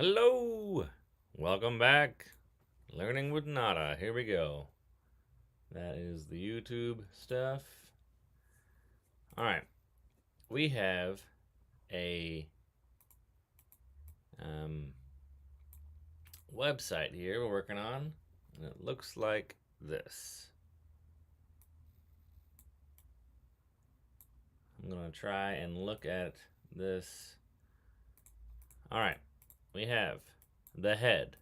Hello! Welcome back. Learning with Nada. Here we go. That is the YouTube stuff. Alright. We have a website here we're working on. And it looks like this. I'm going to try and look at this. Alright. We have the head,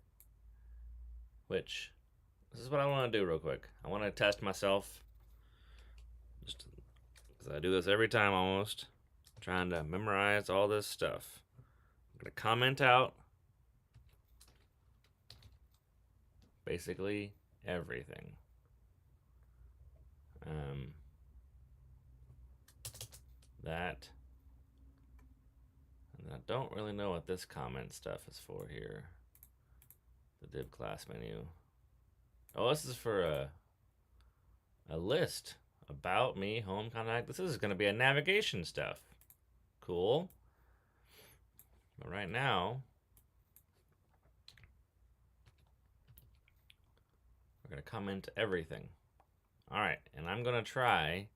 which this is what I want to do real quick. I want to test myself, just because I do this every time almost, trying to memorize all this stuff. I'm going to comment out basically everything. That. And I don't really know what this comment stuff is for here. The div class menu. Oh, this is for a list. About me, home, contact. This is going to be a navigation stuff. Cool. But right now, we're going to comment everything. Alright, and I'm going to try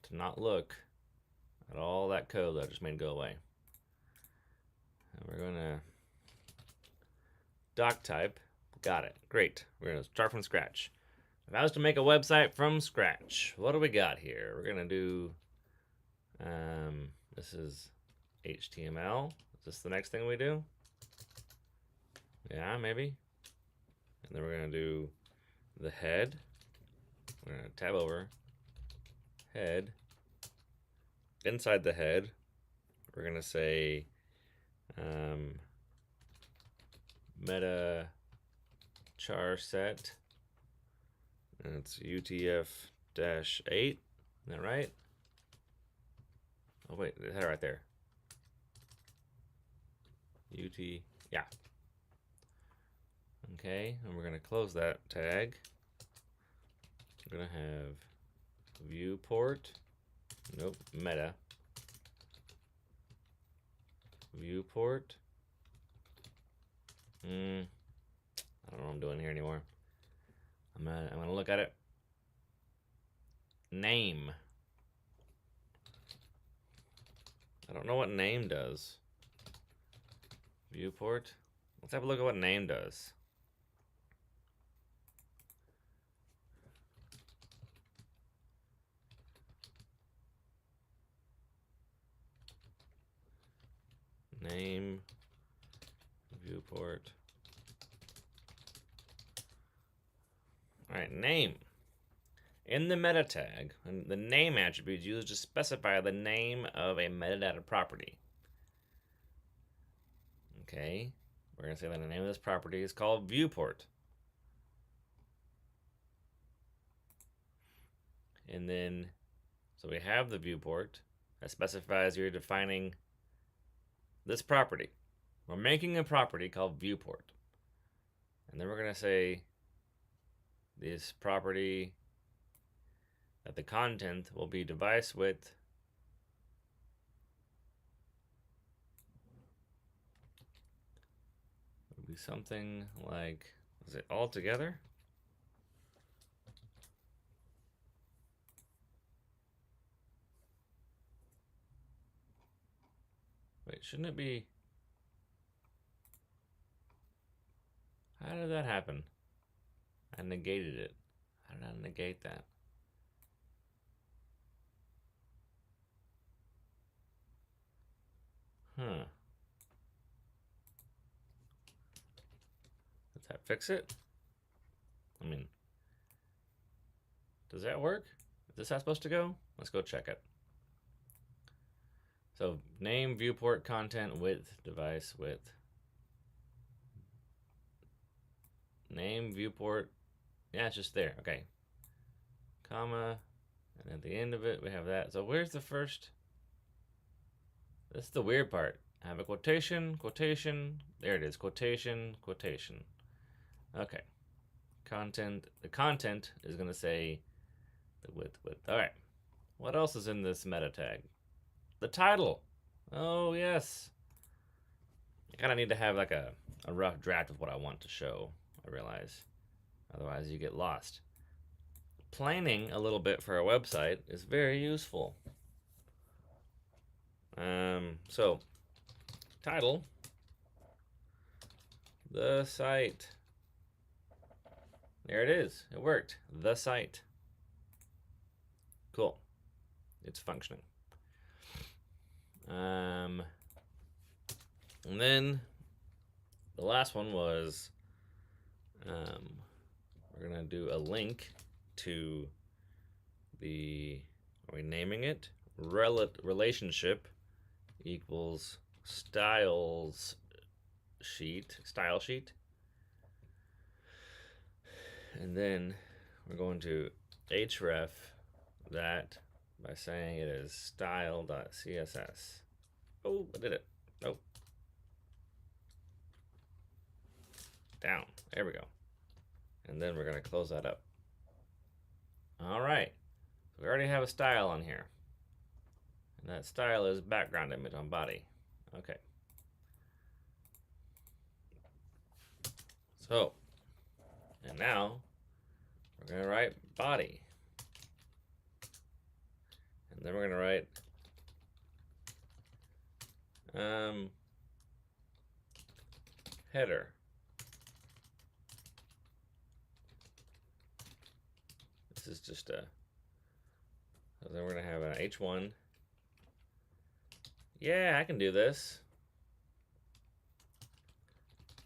to not look at all that code that I just made go away. And we're going to doc type. Got it. Great. We're going to start from scratch. If I was to make a website from scratch, what do we got here? We're going to do, this is HTML. Is this the next thing we do? Yeah, maybe. And then we're going to do the head. We're going to tab over head. Inside the head, we're going to say meta char set. And it's UTF-8. Is that right? Oh, wait, it had it right there. UT, yeah. Okay, and we're going to close that tag. We're going to have viewport. Nope, meta. Viewport. I don't know what I'm doing here anymore. I'm gonna look at it. Name. I don't know what name does. Viewport. Let's have a look at what name does. Name. Viewport. Alright, name. In the meta tag, the name attribute is used to specify the name of a metadata property. Okay, we're going to say that the name of this property is called viewport. And then, so we have the viewport that specifies you're defining this property. We're making a property called viewport. And then we're going to say this property that the content will be device width would be something like, is it all together? Wait, shouldn't it be? How did that happen? I negated it. How did I negate that? Huh. Does that fix it? I mean, does that work? Is this how it's supposed to go? Let's go check it. So name, viewport, content, width, device, width. Name, viewport. Yeah, it's just there. Okay. Comma. And at the end of it, we have that. So where's the first? This is the weird part. I have a quotation, quotation. There it is. Quotation, quotation. Okay. Content. The content is going to say the width, width. All right. What else is in this meta tag? The title. Oh, yes. kind of need to have like a rough draft of what I want to show, I realize. Otherwise, you get lost. Planning a little bit for a website is very useful. So, title, the site. There it is. It worked. The site. Cool. It's functioning. And then the last one was we're going to do a link to the, are we naming it? Relationship equals style sheet. And then we're going to href that by saying it is style.css. Oh, I did it. Nope. Down. There we go. And then we're going to close that up. All right. So we already have a style on here. And that style is background image on body. Okay. So, and now we're going to write body. And then we're going to write header. This is just a, so then we're going to have an H1. Yeah, I can do this.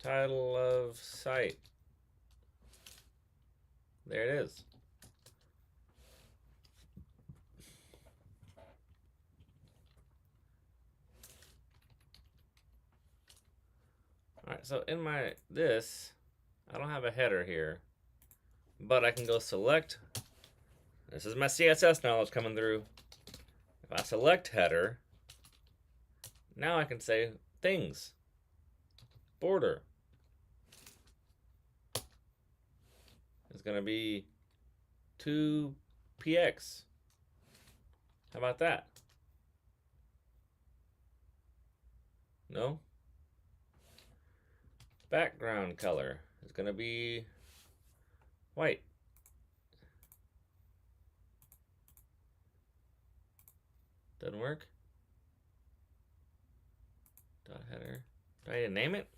Title of site. There it is. All right, so in my I don't have a header here, but I can go select. This is my CSS knowledge coming through. If I select header, now I can say things. Border is going to be 2px. How about that? No? Background color is going to be white. Doesn't work. Dot header. Do I need to name it?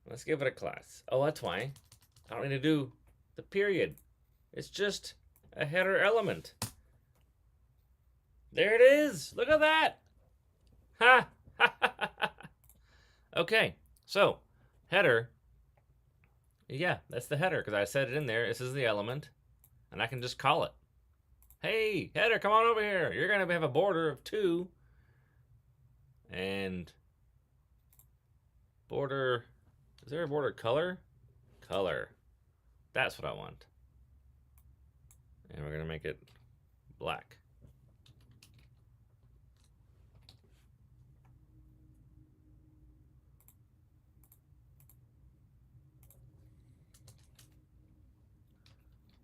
Let's give it a class. Oh, that's why. I don't need to do the period. It's just a header element. There it is. Look at that. Ha! Okay, so header. Yeah, that's the header because I said it in there. This is the element, and I can just call it. Hey, header, come on over here. You're going to have a border of 2. And border, is there a border color? Color. That's what I want. And we're going to make it black.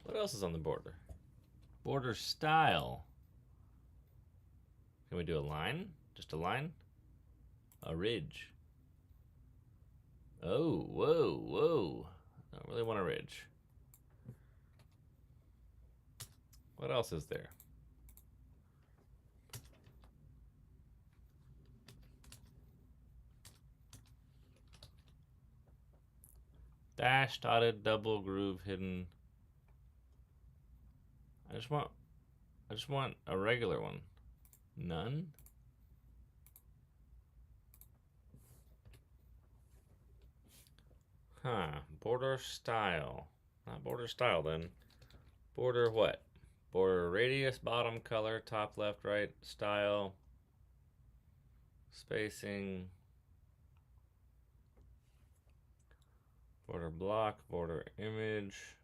What else is on the border? Border style. Can we do a line? Just a line? A ridge. Oh, whoa, whoa. I don't really want a ridge. What else is there? Dash, dotted, double, groove, hidden. I just want a regular one. None? Huh. Border style. Not border style then. Border what? Border radius, bottom color, top left, right, style, spacing, border block, border image,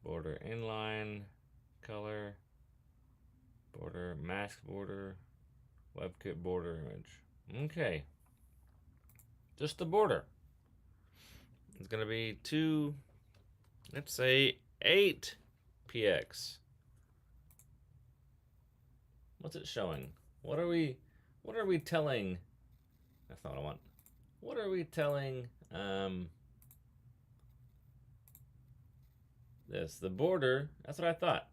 border inline, color, border, mask border, WebKit border image. Okay. Just the border. It's going to be 2, let's say 8px. What's it showing? What are we telling That's not what I want. What are we telling this? The border, that's what I thought.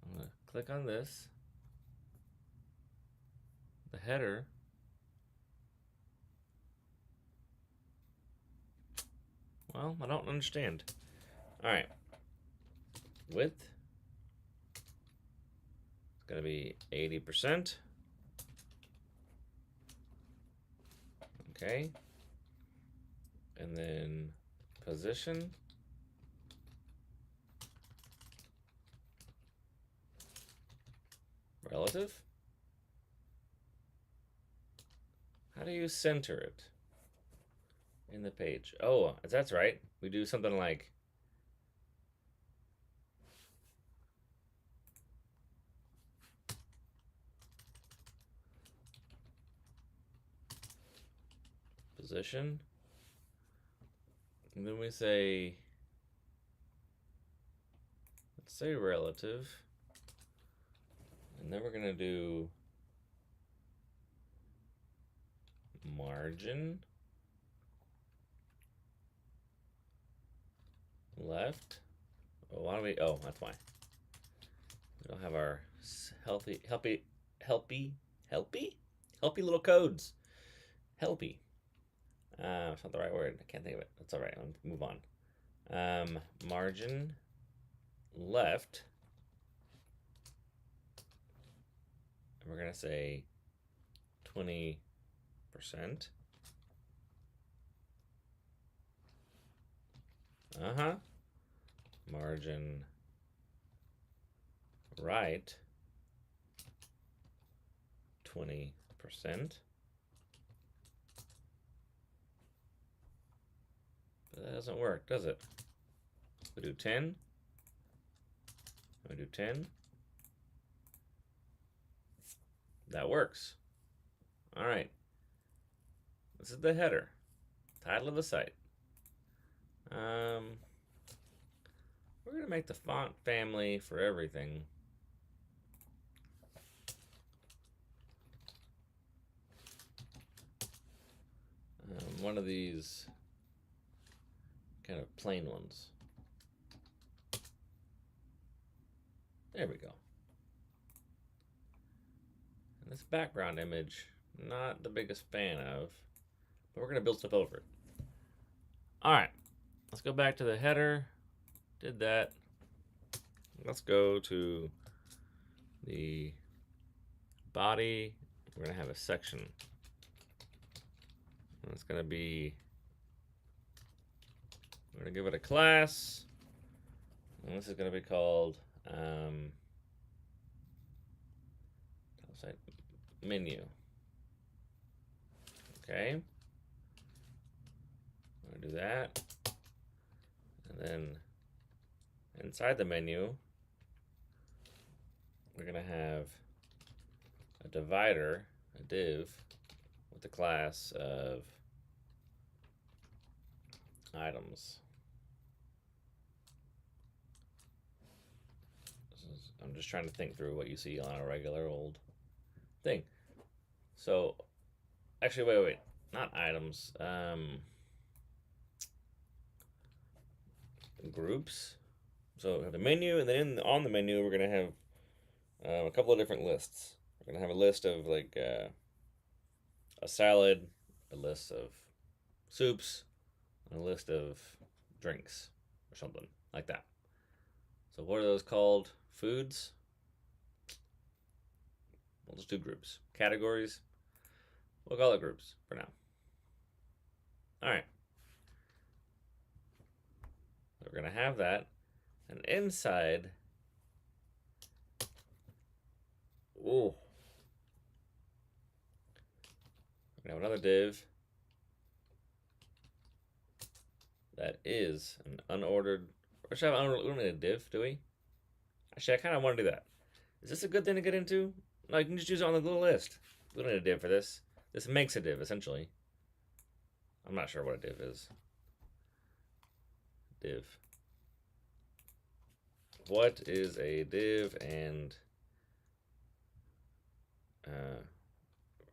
I'm gonna click on this. The header. Well, I don't understand. All right. Width. It's gonna be 80%. Okay. And then position. Relative. How do you center it in the page? Oh, that's right. We do something like position. And then we say, let's say relative. And then we're going to do margin left. Oh, why don't we? Oh, that's why. We don't have our healthy little codes. Helpy. It's not the right word. I can't think of it. That's all right. Let's move on. Margin left. And we're going to say 20%. Margin right 20%. But that doesn't work, does it? We do 10. We do 10. That works. All right. This is the header. Title of the site. We're going to make the font family for everything. One of these kind of plain ones. There we go. And this background image, not the biggest fan of, but we're going to build stuff over it. All right, let's go back to the header. Did that. Let's go to the body. We're going to have a section. And it's going to be, we're going to give it a class. And this is going to be called menu. Okay. I'm going to do that. And then inside the menu, we're going to have a divider, a div, with the class of items. I'm just trying to think through what you see on a regular old thing. So, actually, wait. Not items. Groups. So we have the menu, and then on the menu, we're going to have a couple of different lists. We're going to have a list of like a salad, a list of soups, and a list of drinks, or something like that. So what are those called? Foods? We'll just do groups. Categories? We'll call it groups for now. All right. So we're going to have that. And inside, we're going to have another div that is an unordered. Or should I have we don't need a div, do we? Actually, I kind of want to do that. Is this a good thing to get into? No, you can just use it on the little list. We don't need a div for this. This makes a div, essentially. I'm not sure what a div is. Div. What is a div and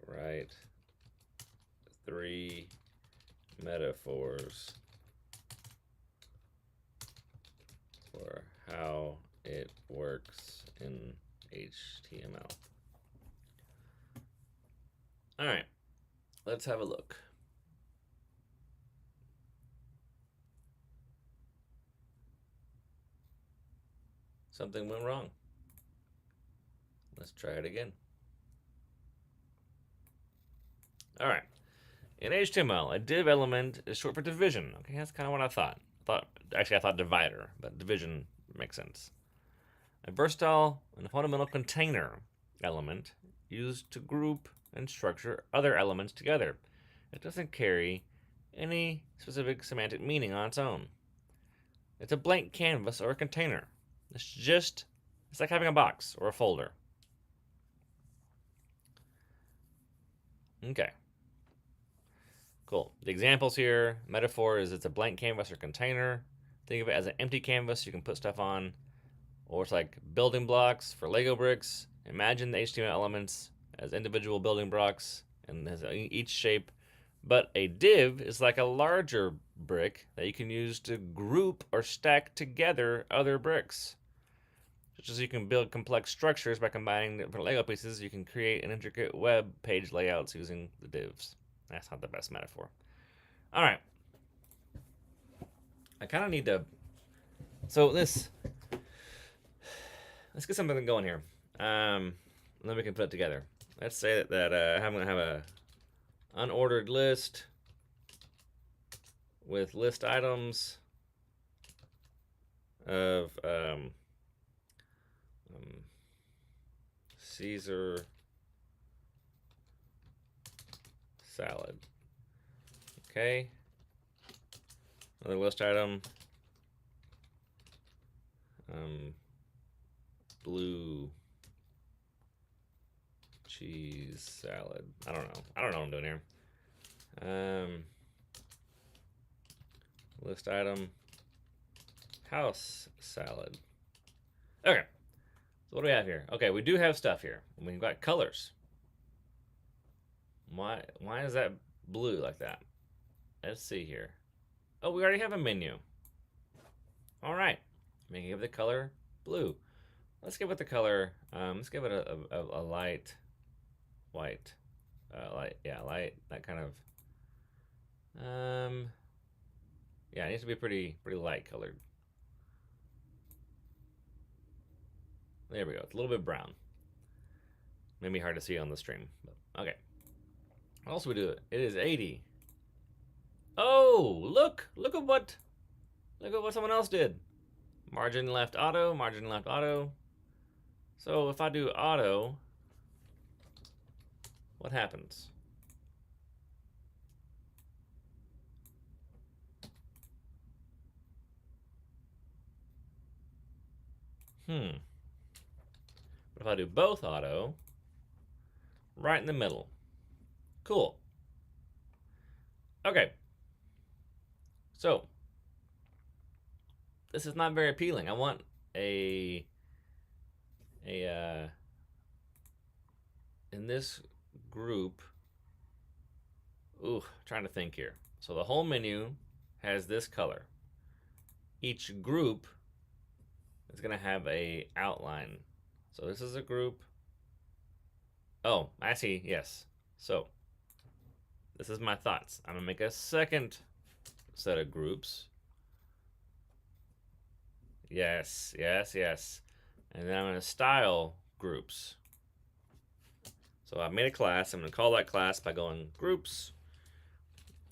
right 3 metaphors for how it works in HTML. All right, let's have a look. Something went wrong. Let's try it again. All right. In HTML, a div element is short for division. Okay, that's kind of what I thought. I thought divider, but division makes sense. A versatile and fundamental container element used to group and structure other elements together. It doesn't carry any specific semantic meaning on its own. It's a blank canvas or a container. It's like having a box or a folder. Okay. Cool. The examples here, metaphor is it's a blank canvas or container. Think of it as an empty canvas you can put stuff on. Or it's like building blocks for Lego bricks. Imagine the HTML elements as individual building blocks and has each shape. But a div is like a larger brick that you can use to group or stack together other bricks. Just as you can build complex structures by combining different Lego pieces, you can create an intricate web page layouts using the divs. That's not the best metaphor. All right. I kind of need to. So let's get something going here. Then we can put it together. Let's say that I'm going to have a unordered list with list items of Caesar salad. Okay. Another list item. Blue cheese salad. I don't know what I'm doing here. List item. House salad. Okay. So what do we have here? Okay, we do have stuff here. We've got colors. Why is that blue like that? Let's see here. Oh, we already have a menu. All right. We can give the color blue. Let's give it the color. Let's give it a light white. Light. That kind of. Yeah, it needs to be pretty light colored. There we go. It's a little bit brown. Maybe hard to see on the stream. But okay. What else we do? It is 80. Oh, look at what someone else did. Margin left auto, margin left auto. So if I do auto, what happens? But if I do both auto, right in the middle. Cool. Okay. So this is not very appealing. I want in this group. Trying to think here. So the whole menu has this color. Each group is going to have a outline. So this is a group. Oh, I see. Yes. So this is my thoughts. I'm going to make a second set of groups. Yes. And then I'm going to style groups. So I made a class. I'm going to call that class by going groups.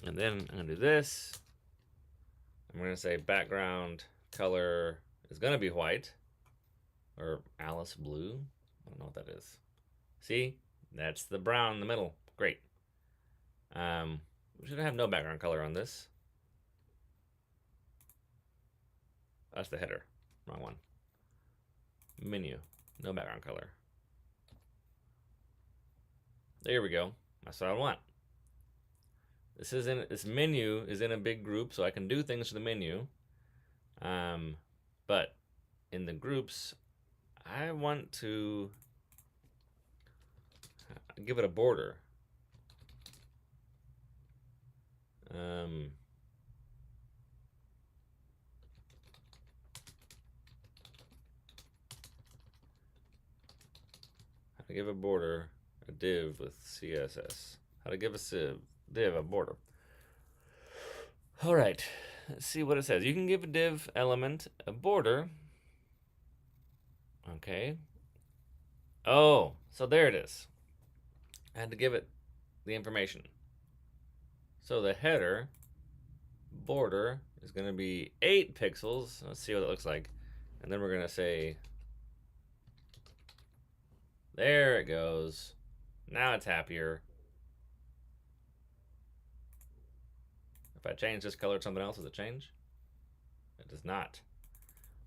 And then I'm going to do this. I'm going to say background color is going to be white. Or Alice blue. I don't know what that is. See? That's the brown in the middle. Great. We should have no background color on this. That's the header. Wrong one. Menu. No background color. There we go. That's what I want. This menu is in a big group, so I can do things to the menu. But in the groups, I want to give it a border. Um, how to give a border a div with CSS. How to give a div a border. All right, let's see what it says. You can give a div element a border. Okay. Oh, so there it is. I had to give it the information. So the header border is going to be 8 pixels. Let's see what it looks like. And then we're going to say, there it goes. Now it's happier. If I change this color to something else, does it change? It does not.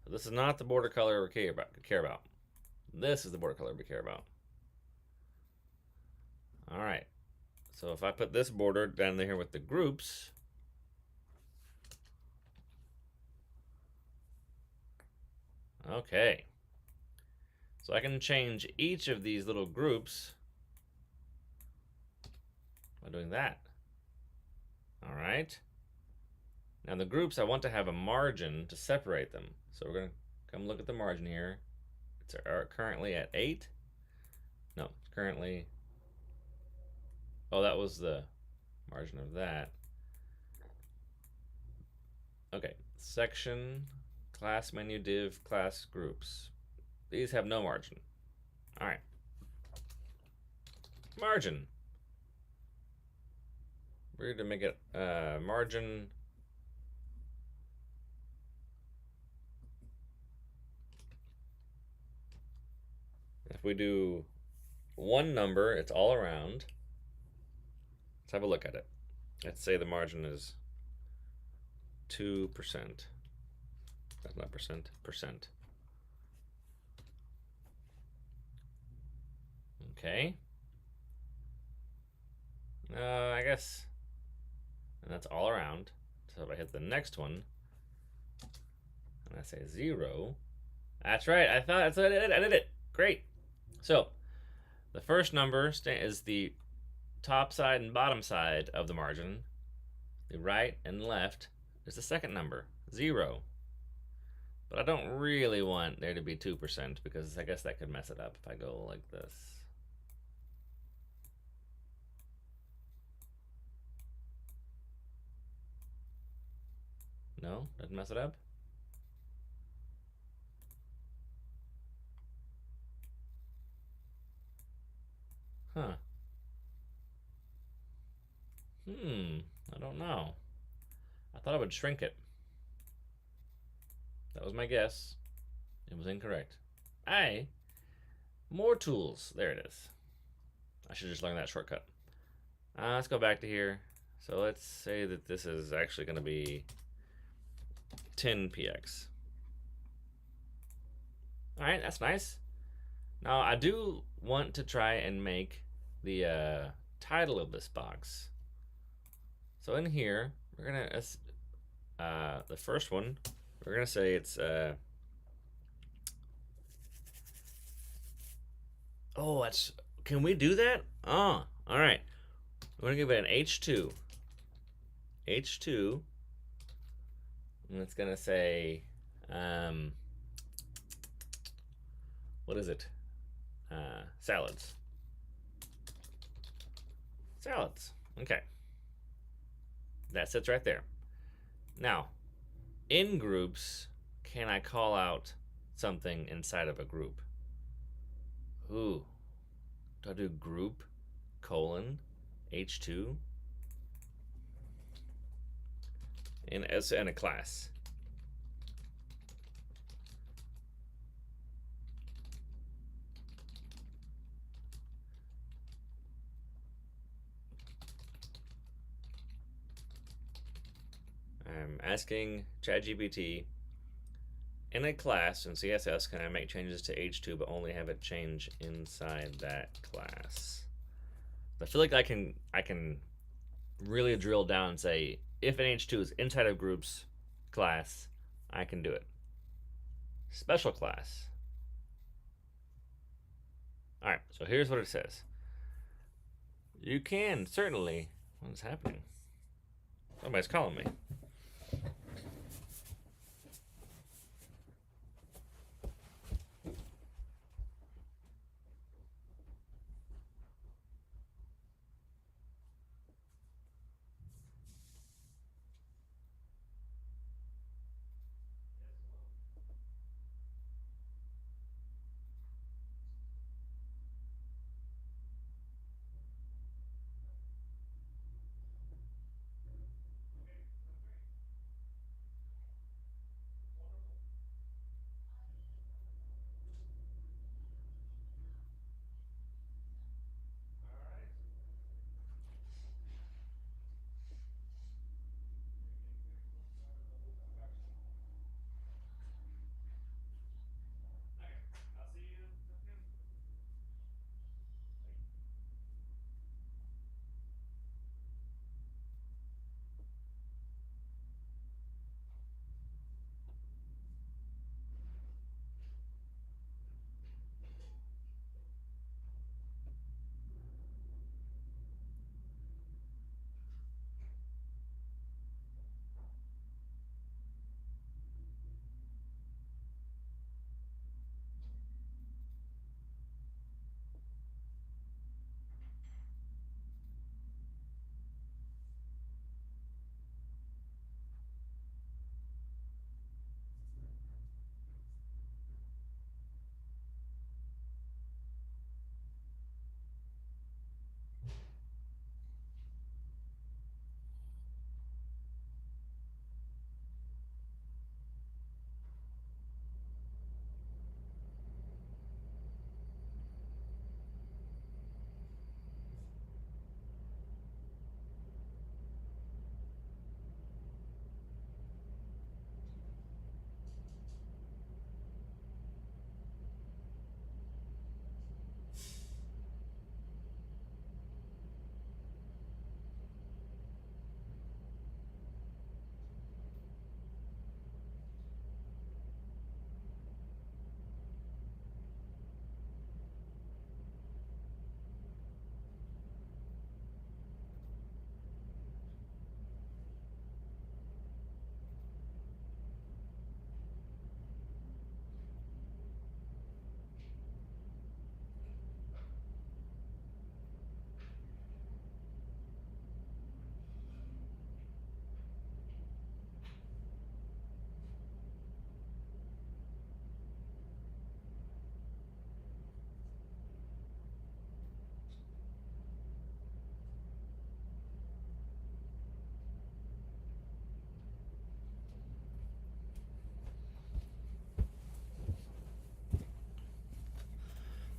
So this is not the border color we care about. This is the border color we care about. All right. So if I put this border down here with the groups, okay. So I can change each of these little groups by doing that. All right. Now the groups, I want to have a margin to separate them. So we're going to come look at the margin here. It's currently at 8. No, it's currently, oh, that was the margin of that. Okay, section, class menu, div, class groups. These have no margin. All right. Margin. We're going to make it margin. If we do one number, it's all around. Let's have a look at it. Let's say the margin is 2%. That's not percent, percent. Okay. I guess, and that's all around. So if I hit the next one, and I say 0, that's right. I thought that's what I did it. Great. So the first number is the top side and bottom side of the margin. The right and left is the second number, 0. But I don't really want there to be 2% because I guess that could mess it up if I go like this. No, doesn't mess it up. Huh. I don't know. I thought I would shrink it. That was my guess. It was incorrect. More tools. There it is. I should just learn that shortcut. Let's go back to here. So let's say that this is actually going to be 10px. All right, that's nice. Now I do want to try and make the title of this box. So in here, we're gonna the first one, we're gonna say it's oh, that's, can we do that? Oh, all right. We're gonna give it an H2. H2, and it's gonna say what is it? Salads. Salads. Okay. That sits right there. Now, in groups, can I call out something inside of a group? Ooh. Do I do group colon H2? In a class. I'm asking ChatGPT, in a class in CSS, can I make changes to H2 but only have it change inside that class? I feel like I can really drill down and say, if an H2 is inside of groups class, I can do it. Special class. All right, so here's what it says. You can certainly, what is happening? Somebody's calling me.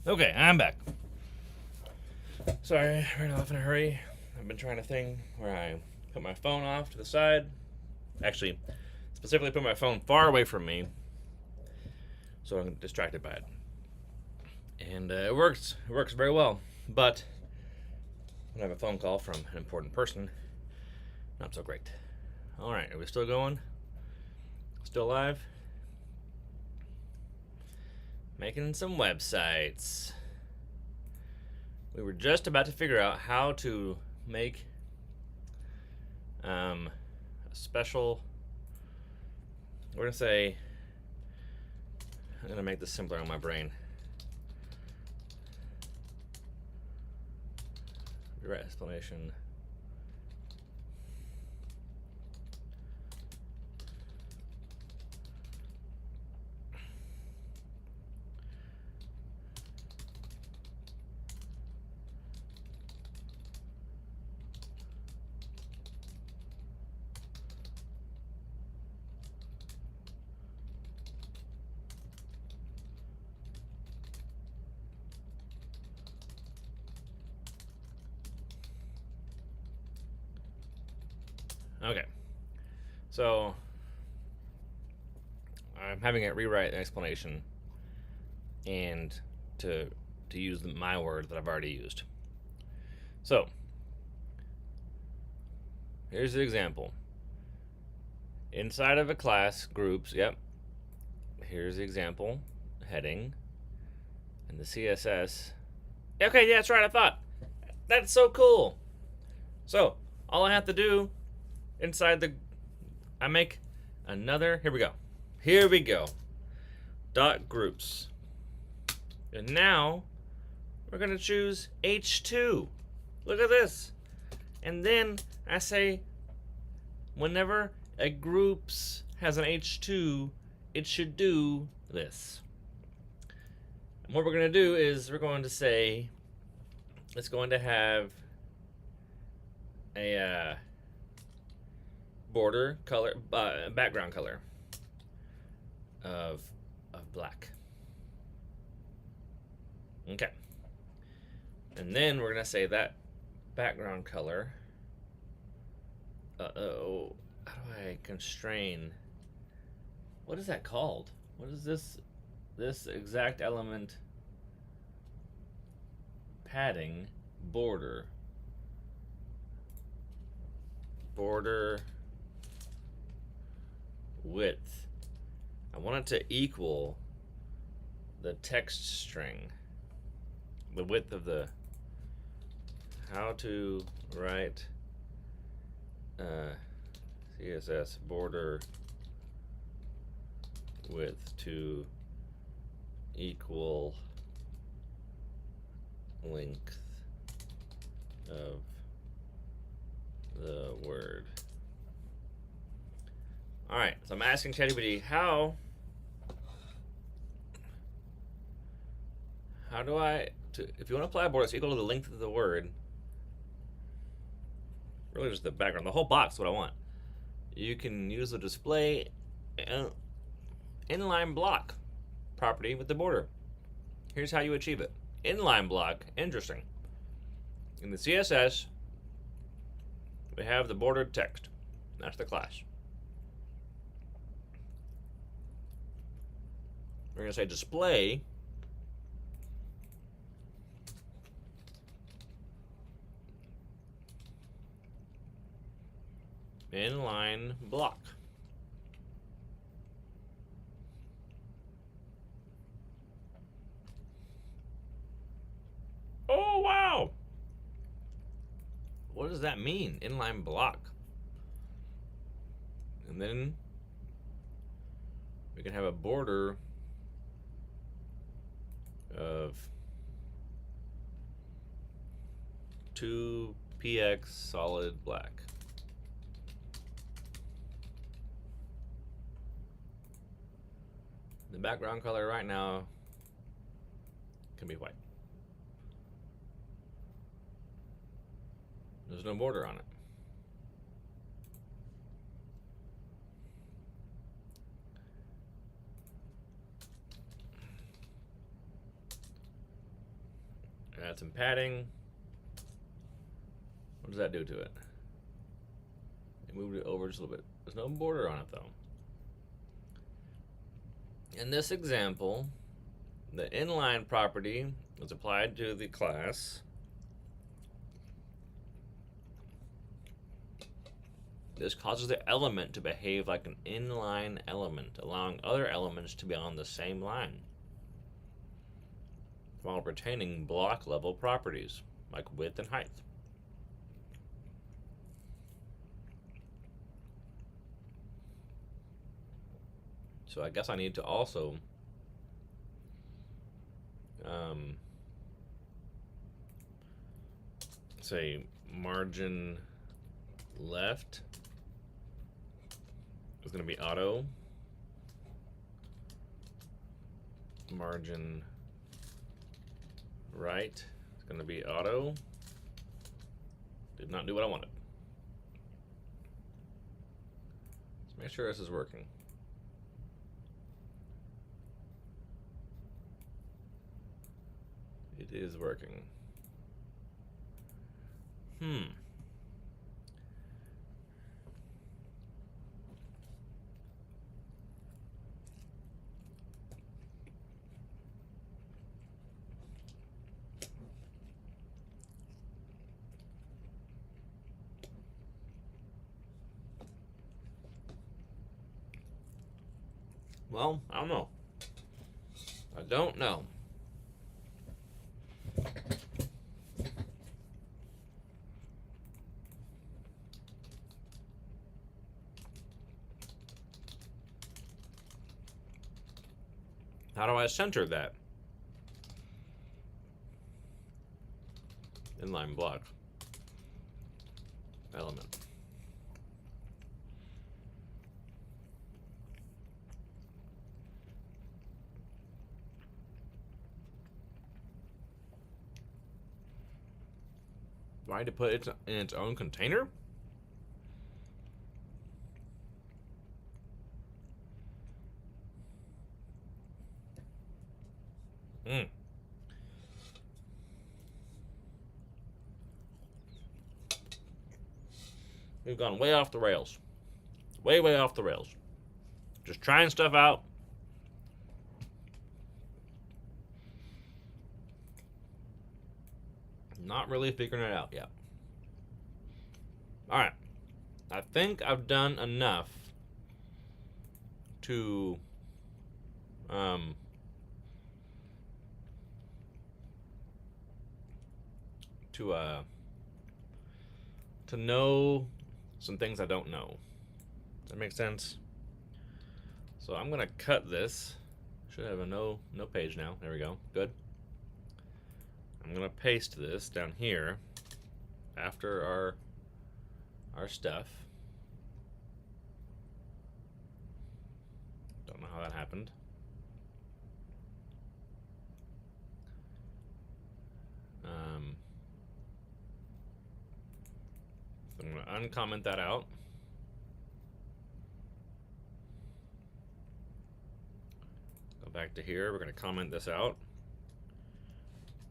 Okay, I'm back. Sorry, I ran off in a hurry. I've been trying a thing where I put my phone off to the side. Actually, specifically put my phone far away from me so I'm distracted by it. And it works. It works very well. But when I have a phone call from an important person, not so great. Alright, are we still going? Still alive? Making some websites. We were just about to figure out how to make a special. We're gonna say. I'm gonna make this simpler on my brain. Direct explanation. Okay, so I'm having it rewrite an explanation and to use my word that I've already used. So here's the example. Inside of a class, groups, yep. Here's the example, heading, and the CSS. Okay, yeah, that's right, I thought. That's so cool. So all I have to do inside the, I make another, here we go. Here we go. Dot groups. And now we're gonna choose H2. Look at this. And then I say, whenever a groups has an H2, it should do this. And what we're gonna do is we're going to say, it's going to have a border color, background color of black. Okay. And then we're gonna say that background color. Oh, how do I constrain? What is that called? What is this? This exact element padding border. Border width. I want it to equal the text string, the width of the, how to write CSS border width to equal length of the word. All right, so I'm asking ChatGPT, how do I, if you want to apply a border that's equal to the length of the word, really just the background, the whole box is what I want. You can use the display inline block property with the border. Here's how you achieve it. Inline block, interesting. In the CSS, we have the bordered text. That's the class. We're going to say display inline block. Oh, wow. What does that mean? Inline block. And then we can have a border of 2px solid black. The background color right now can be white. There's no border on it. Add some padding. What does that do to it? It moved it over just a little bit. There's no border on it though. In this example, the inline property is applied to the class. This causes the element to behave like an inline element, allowing other elements to be on the same line, while retaining block level properties like width and height. So I guess I need to also say margin left is going to be auto, margin right is going to be auto. Did not do what I wanted. Let's make sure this is working. It is working. Well, I don't know. I don't know. How do I center that? Inline block. Element. Do I need to put it in its own container? We've gone way off the rails. Way, way off the rails. Just trying stuff out. Not really figuring it out yet. Alright. I think I've done enough to to know some things I don't know. Does that make sense? So I'm gonna cut this. Should have a no page now. There we go. Good. I'm gonna paste this down here after our stuff. Don't know how that happened. So I'm gonna uncomment that out. Go back to here. We're gonna comment this out.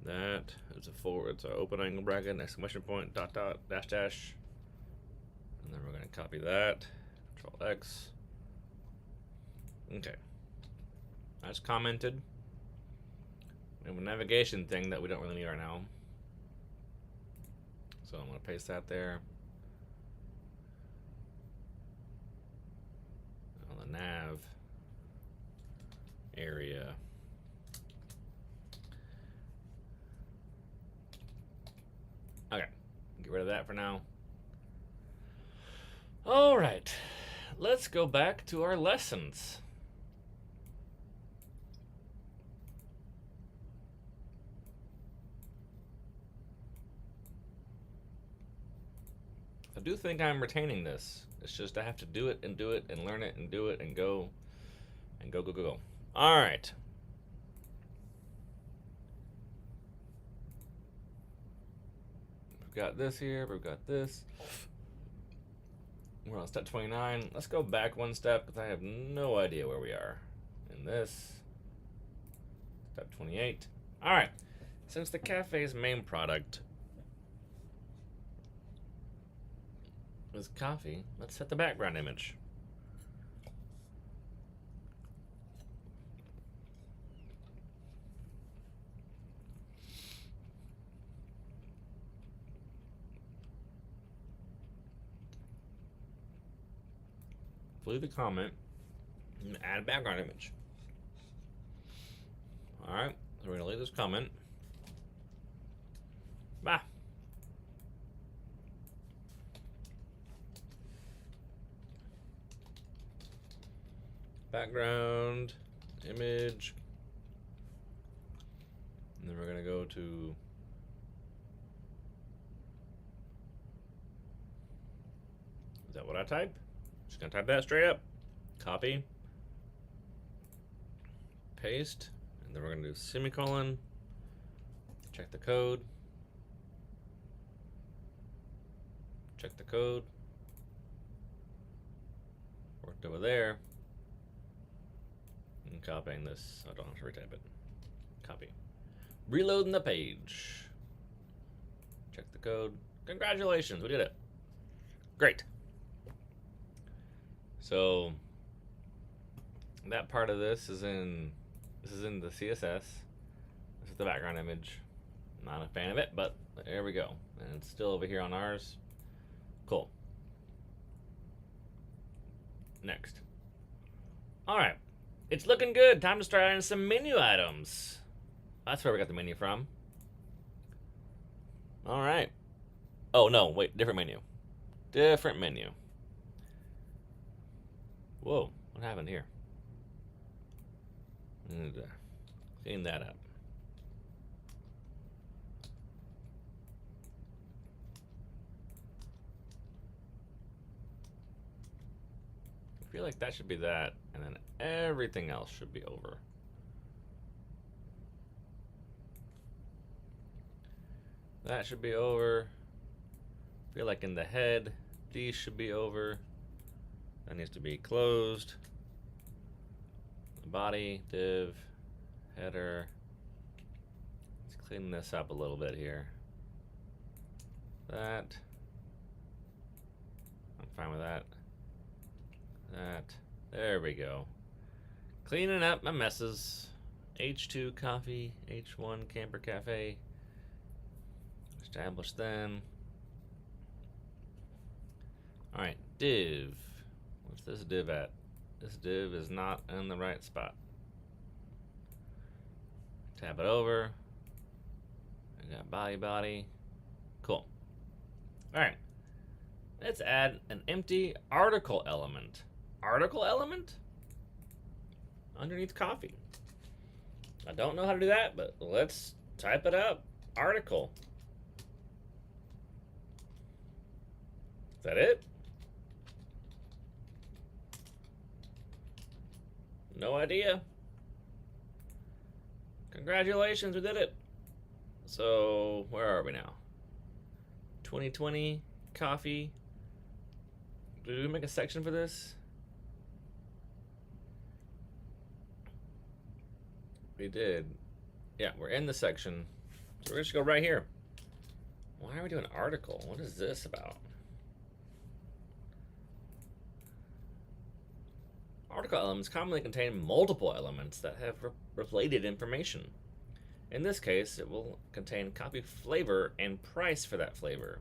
That is it's an open angle bracket, exclamation point, dot dot, dash dash. And then we're going to copy that. Control X. Okay. That's commented. We have a navigation thing that we don't really need right now. So I'm going to paste that there. On the nav area. Okay, get rid of that for now. All right, let's go back to our lessons. I do think I'm retaining this. It's just I have to do it and learn it and do it and go and go. All right. We've got this here. We've got this. We're on step 29. Let's go back one step because I have no idea where we are in this. Step 28. All right. Since the cafe's main product is coffee, let's set the background image. Leave a comment and add a background image. All right, so we're gonna leave this comment. Bah. Background image, and then we're gonna go to is that what I type? Just gonna type that straight up. Copy. Paste. And then we're gonna do semicolon. Check the code. Check the code. Worked over there. And copying this. I don't have to retype it. Copy. Reloading the page. Check the code. Congratulations, we did it. Great. So that part of this is in the CSS. This is the background image. Not a fan of it, but there we go. And it's still over here on ours. Cool. Next. All right. It's looking good. Time to start adding some menu items. That's where we got the menu from. All right. Oh, no. Wait. Different menu. Different menu. Whoa, what happened here? And clean that up. I feel like that should be that, and then everything else should be over. That should be over. I feel like in the head, these should be over. That needs to be closed. The body, div, header. Let's clean this up a little bit here. That. I'm fine with that. That. There we go. Cleaning up my messes. H2 coffee, H1 camper cafe. Establish then. Alright, div. What's this div at? This div is not in the right spot. Tab it over. I got body. Cool. Alright. Let's add an empty article element. Article element? Underneath coffee. I don't know how to do that, but let's type it up. Article. Is that it? No idea. Congratulations, we did it. So, where are we now? 2020, coffee. Did we make a section for this? We did. Yeah, we're in the section. So we're just gonna go right here. Why are we doing article? What is this about? Article elements commonly contain multiple elements that have related information. In this case, it will contain copy flavor and price for that flavor.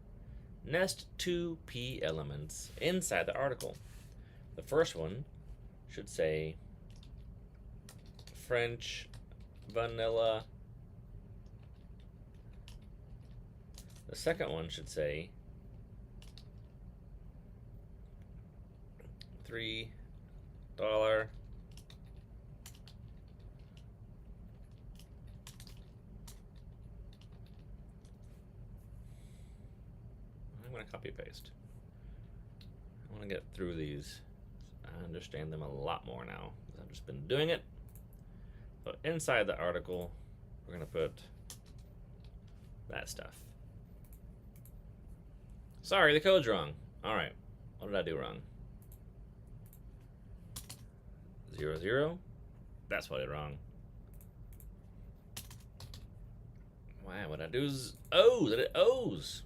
Nest two P elements inside the article. The first one should say French vanilla. The second one should say $3. I'm going to copy paste. I want to get through these. I understand them a lot more now. I've just been doing it. But inside the article, we're going to put that stuff. Sorry, the code's wrong. All right, what did I do wrong? 0, 0. That's what I did wrong. Wow, what I do is O's. I did O's.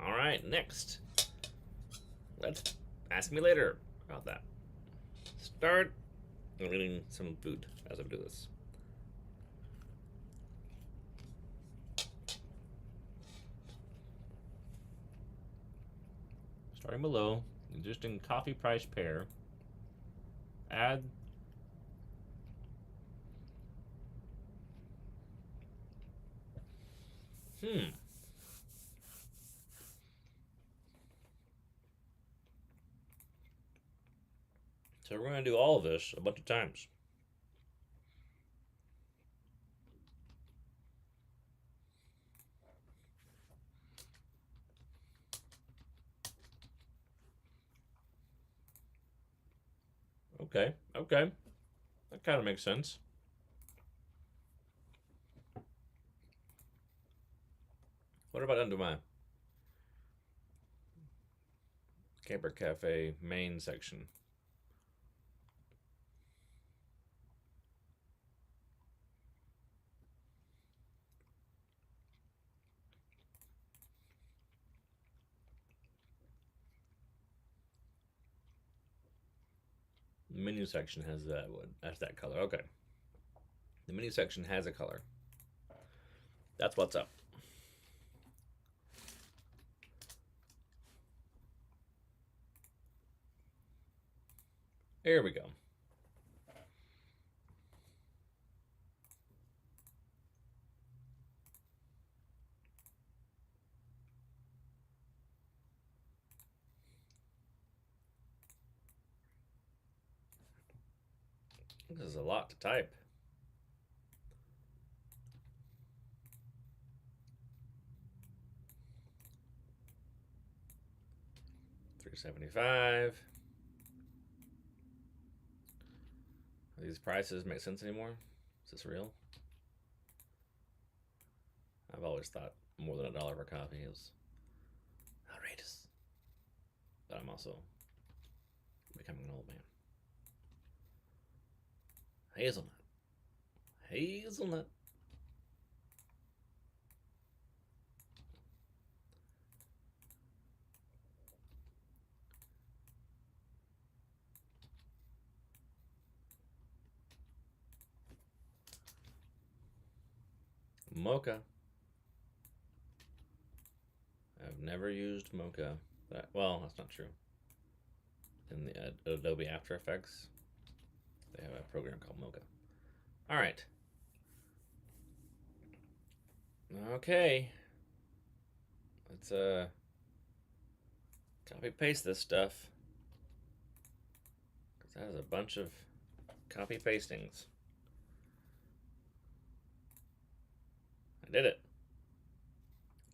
All right, next. Let's ask me later about that. Start. I'm eating some food as I do this. Starting below, just in coffee price pair. Add So we're going to do all of this a bunch of times. Okay. That kind of makes sense. What about under my Camper Cafe main section? The menu section has that color. Okay. The menu section has a color. That's what's up. Here we go. This is a lot to type. $3.75. These prices make sense anymore? Is this real? I've always thought more than $1 per copy is outrageous. But I'm also becoming an old man. Hazelnut. Hazelnut. Mocha. I've never used Mocha. Well, that's not true. In the Adobe After Effects, they have a program called Mocha. All right. Okay. Let's copy paste this stuff. Because that is a bunch of copy pastings. I did it.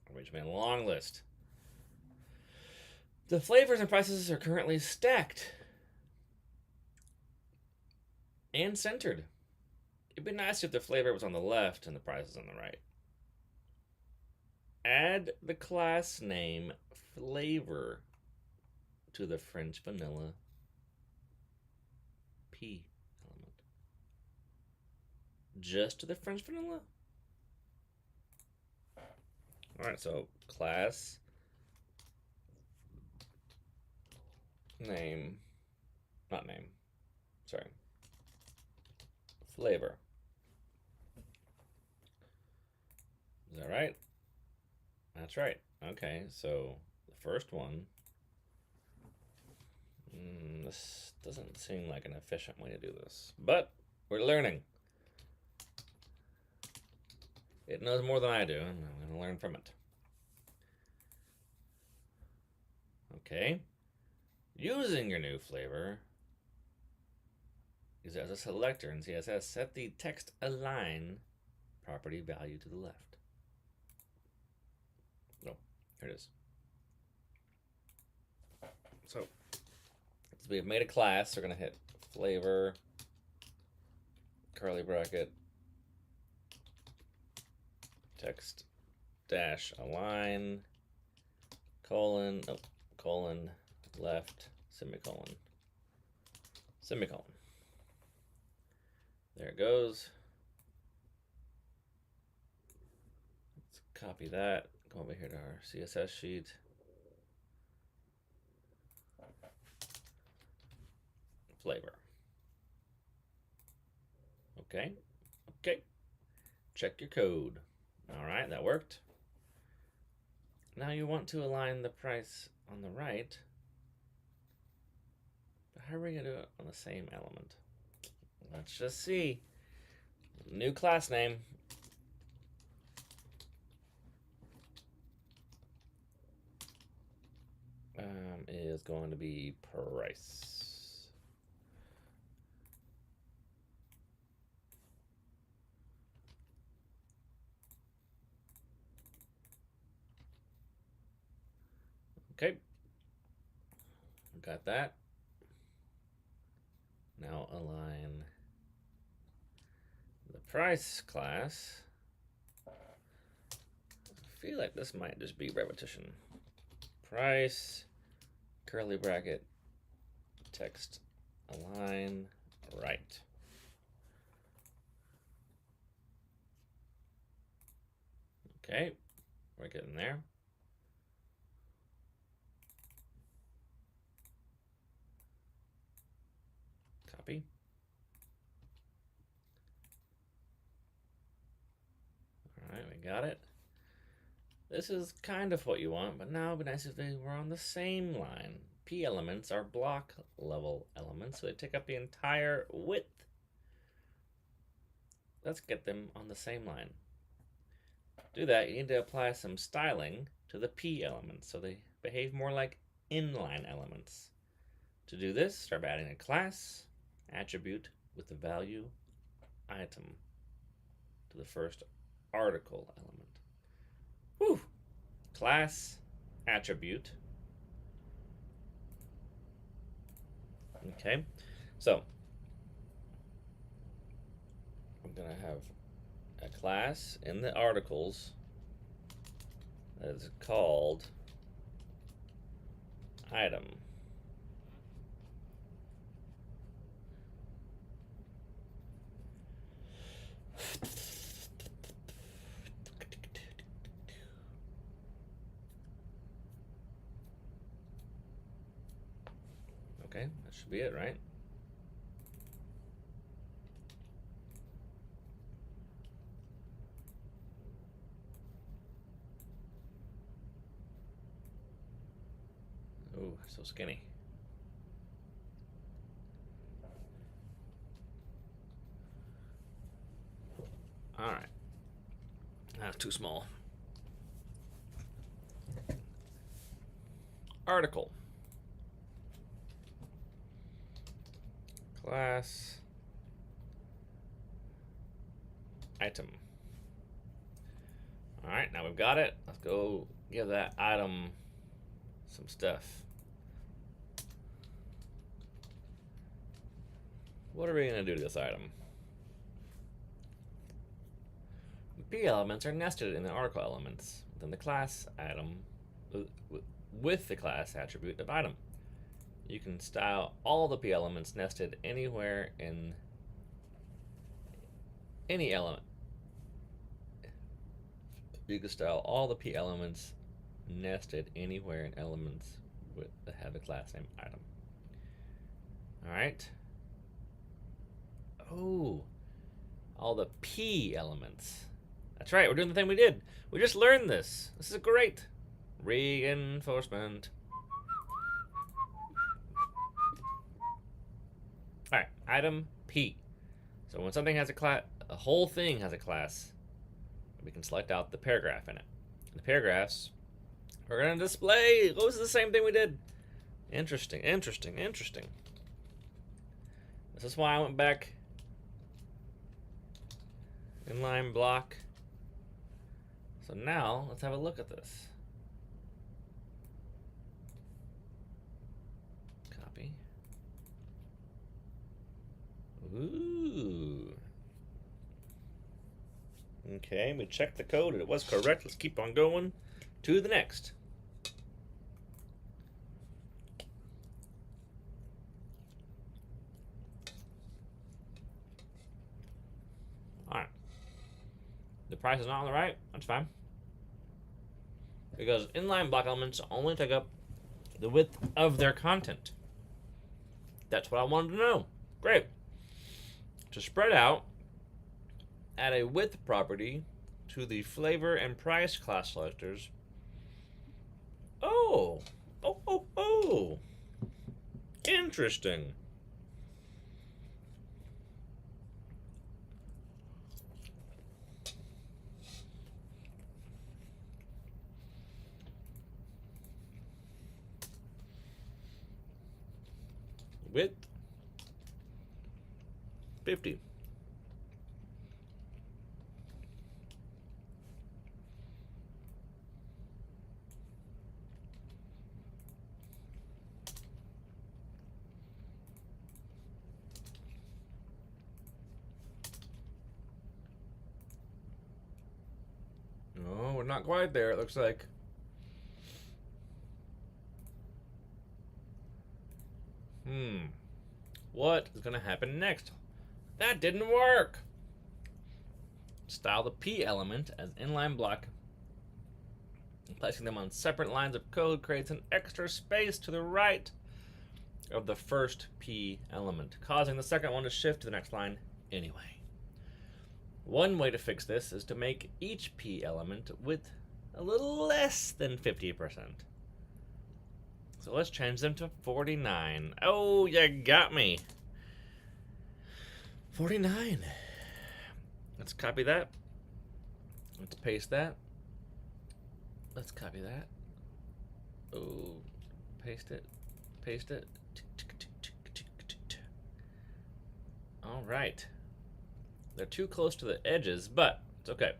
I reached my long list. The flavors and prices are currently stacked and centered. It'd be nice if the flavor was on the left and the prices on the right. Add the class name flavor to the French vanilla P element. Just to the French vanilla? Alright, so class name, not name, sorry, flavor. Is that right? That's right. Okay, so the first one, this doesn't seem like an efficient way to do this, but we're learning. It knows more than I do, and I'm going to learn from it. Okay. Using your new flavor, use it as a selector in CSS. Set the text align property value to the left. Oh, here it is. So we have made a class. We're going to hit flavor, curly bracket, text dash align, colon, colon, left, semicolon, semicolon. There it goes. Let's copy that. Go over here to our CSS sheet. Flavor. Okay. Okay. Check your code. All right, that worked. Now you want to align the price on the right. But how are we going to do it on the same element? Let's just see. New class name. Is going to be price. Okay. Got that. Now align the price class. I feel like this might just be repetition. Price, curly bracket, text align right. Okay, we're getting there. Copy. All right, we got it. This is kind of what you want, but now it'd be nice if they were on the same line. P elements are block level elements, so they take up the entire width. Let's get them on the same line. To do that, you need to apply some styling to the P elements so they behave more like inline elements. To do this, start adding a class attribute with the value item to the first article element. Whew. Class attribute Okay, so I'm gonna have a class in the articles that is called item. Okay, that should be it, right? Ooh, so skinny. All right, that's too small. Article. Class. Item. All right, now we've got it. Let's go give that item some stuff. What are we going to do to this item? P elements are nested in the article elements within the class item with the class attribute of item. You can style all the P elements nested anywhere in any element. You can style all the P elements nested anywhere in elements that have a class name item. All right. Oh, all the P elements. That's right, we're doing the thing we did. We just learned this. This is great. Reinforcement. All right, item P. So when something has a class, a whole thing has a class, we can select out the paragraph in it. The paragraphs we're going to display. Oh, this is the same thing we did. Interesting, interesting, interesting. This is why I went back. Inline block. So now, let's have a look at this. Copy. Ooh. Okay, we checked the code and it was correct. Let's keep on going to the next. Alright. The price is not on the right. That's fine. Because inline block elements only take up the width of their content. That's what I wanted to know. Great. To spread out, add a width property to the flavor and price class selectors. Oh. Interesting. Width 50. No, we're not quite there, it looks like. What is going to happen next? That didn't work. Style the P element as inline block. Placing them on separate lines of code creates an extra space to the right of the first P element, causing the second one to shift to the next line anyway. One way to fix this is to make each P element width a little less than 50%. So let's change them to 49. Oh, you got me. 49. Let's copy that. Let's paste that. Let's copy that. Oh, paste it. Paste it. All right. They're too close to the edges, but it's okay.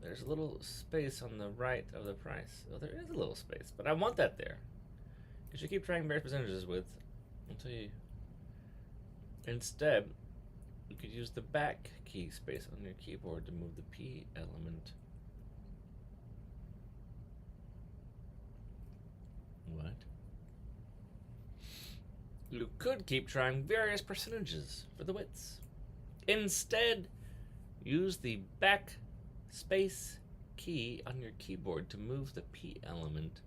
There's a little space on the right of the price. Oh, there is a little space, but I want that there. You should keep trying various percentages with until you. Instead, you could use the back key space on your keyboard to move the P element. What? You could keep trying various percentages for the widths. Instead, use the back space key on your keyboard to move the P element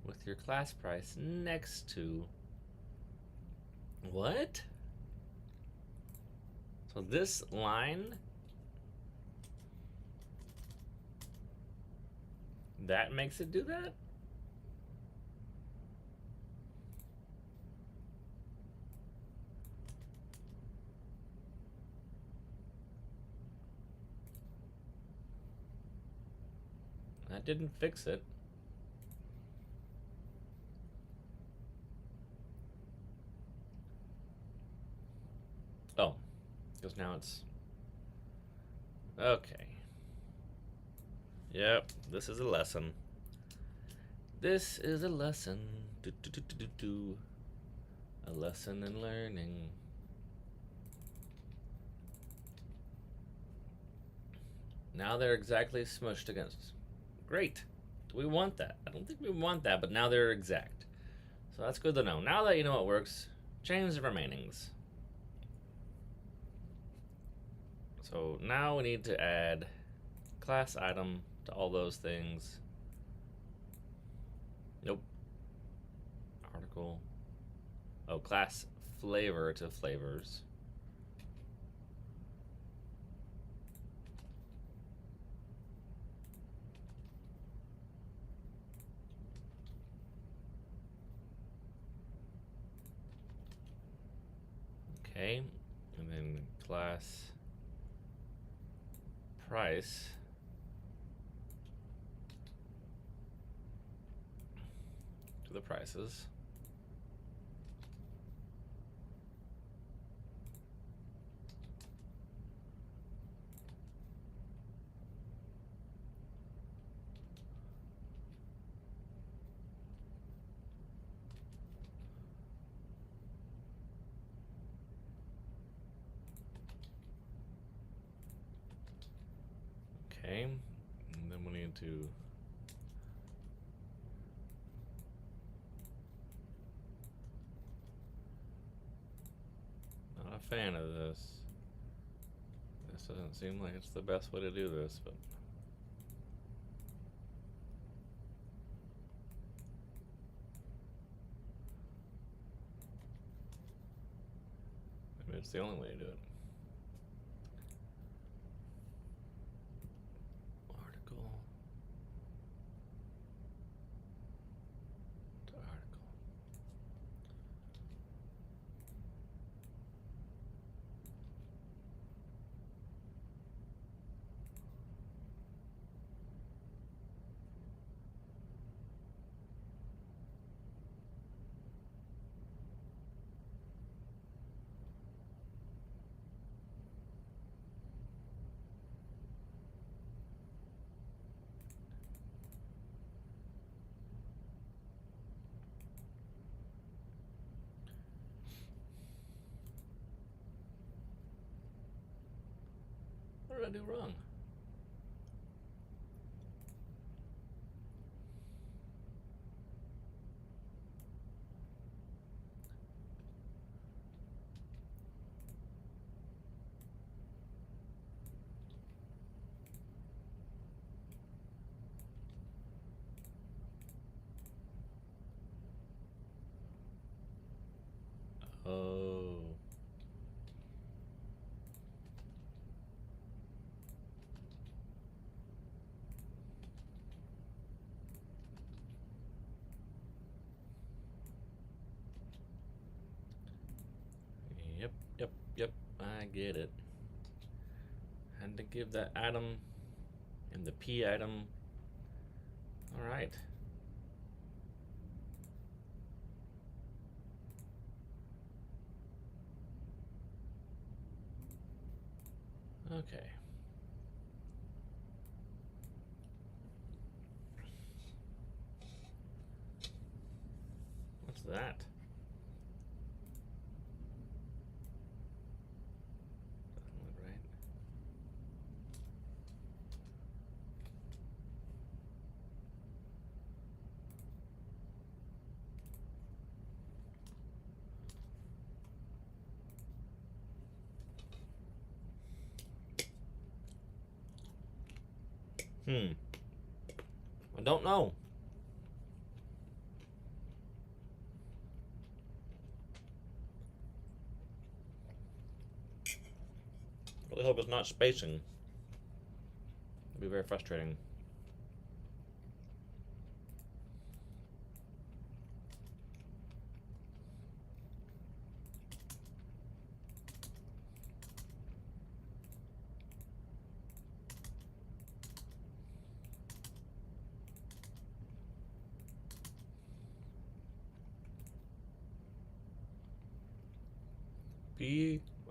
with your class price next to. What? So this line, that makes it do that? That didn't fix it. Oh, because now it's. Okay. Yep, this is a lesson. This is a lesson. A lesson in learning. Now they're exactly smushed against. Great. Do we want that? I don't think we want that, but now they're exact. So that's good to know. Now that you know it works, change the remainings. So now we need to add class item to all those things. Nope. Article. Oh, class flavor to flavors. Okay, and then class price to the prices. Okay, and then we need to not a fan of this. This doesn't seem like it's the best way to do this, but maybe it's the only way to do it. Article to article. What did I do wrong? Oh. Yep, I get it. Had to give that item and the P item. All right. Okay. What's that? Doesn't look right. I don't know. Really hope it's not spacing. It'd be very frustrating.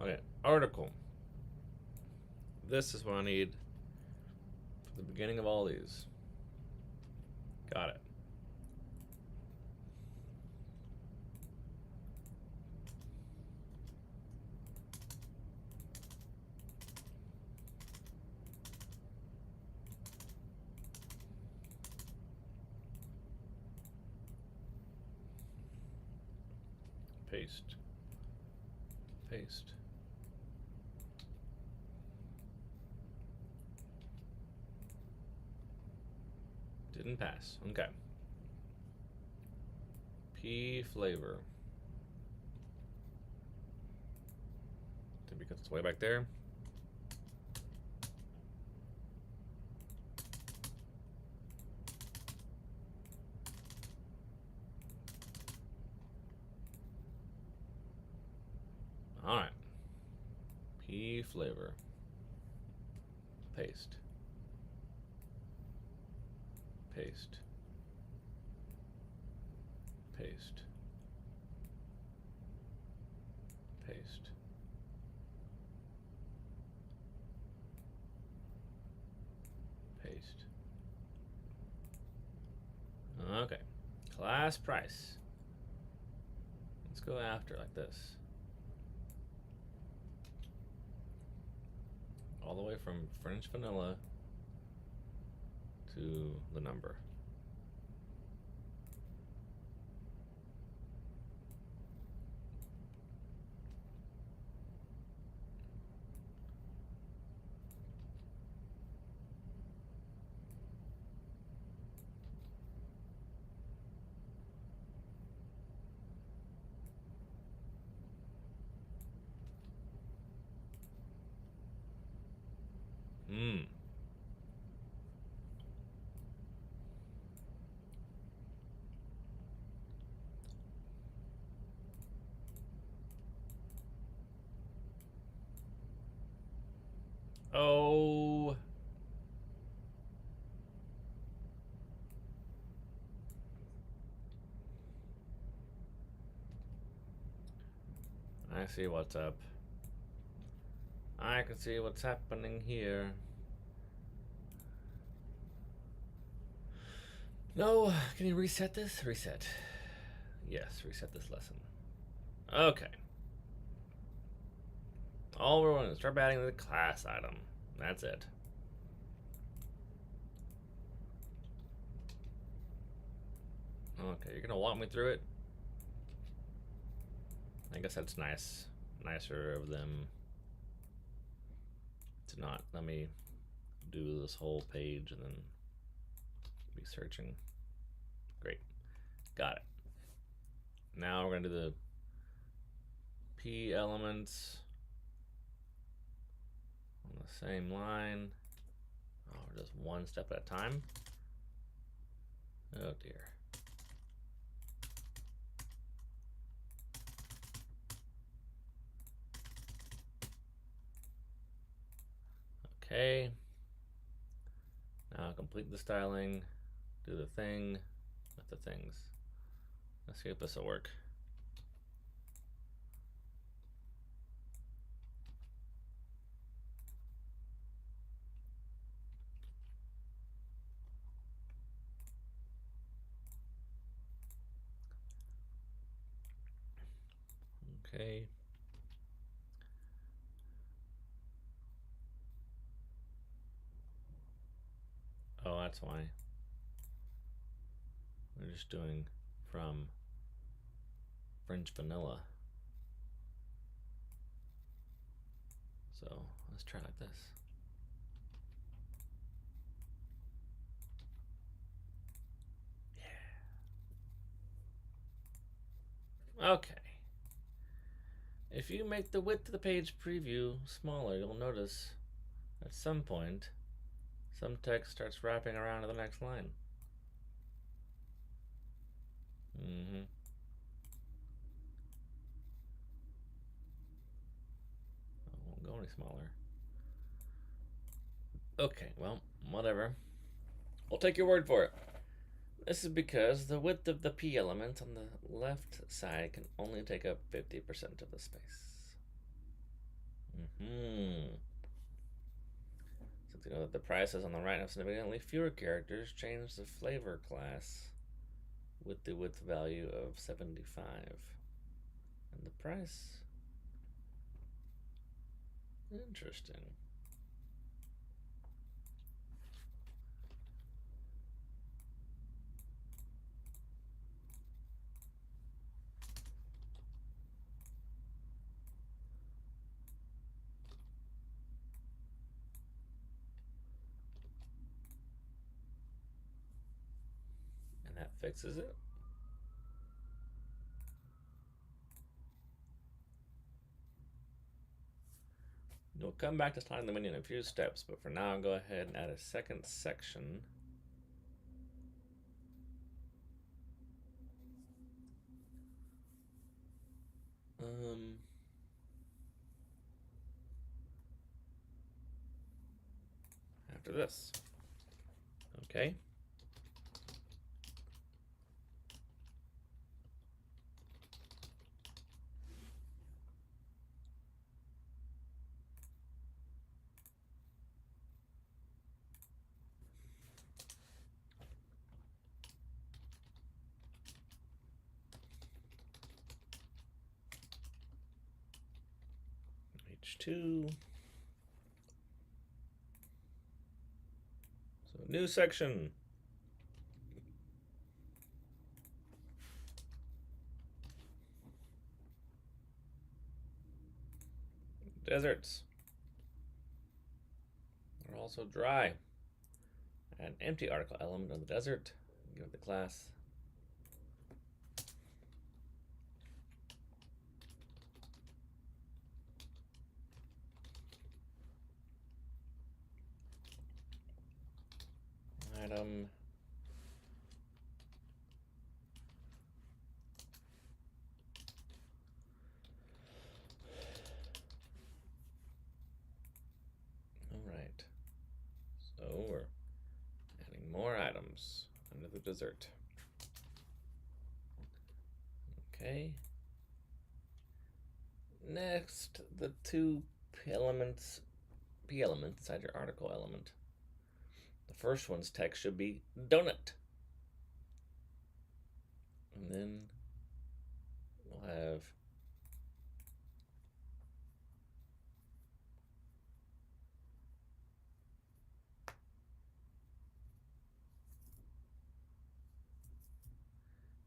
Okay, article. This is what I need for the beginning of all these. Got it. Paste. Paste. Didn't pass. Okay. P flavor. Because it's way back there. Alright. P flavor. Paste. Paste. Paste. Paste. Paste. Okay. Class price. Let's go after like this. All the way from French vanilla to the number. Oh. I see what's up. I can see what's happening here. No, can you reset this? Reset. Yes, reset this lesson. Okay. All we're going to start adding the class item. That's it. Okay, you're gonna walk me through it? I guess that's nice. Nicer of them to not let me do this whole page and then be searching. Great. Got it. Now we're gonna do the P elements on the same line. Oh, just one step at a time. Oh dear. Okay. Now complete the styling, do the thing with the things. Let's see if this will work. Okay. Oh, that's why. We're just doing from French vanilla. So let's try like this. Yeah. Okay. If you make the width of the page preview smaller, you'll notice at some point some text starts wrapping around to the next line. Mm-hmm. It won't go any smaller. Okay, well, whatever. We'll take your word for it. This is because the width of the P element on the left side can only take up 50% of the space. Mm-hmm. Since you know that the prices on the right have significantly fewer characters, change the flavor class with the width value of 75. And the price? Interesting. And that fixes it. We'll come back to sliding the menu in a few steps, but for now, I'll go ahead and add a second section. After this. Okay. H2. So new section. Deserts are also dry. Add an empty article element on the desert. Give it the class. Item. Alright. So we're adding more items under the dessert. Okay. Next, the two P elements inside your article element. The first one's text should be donut. And then we'll have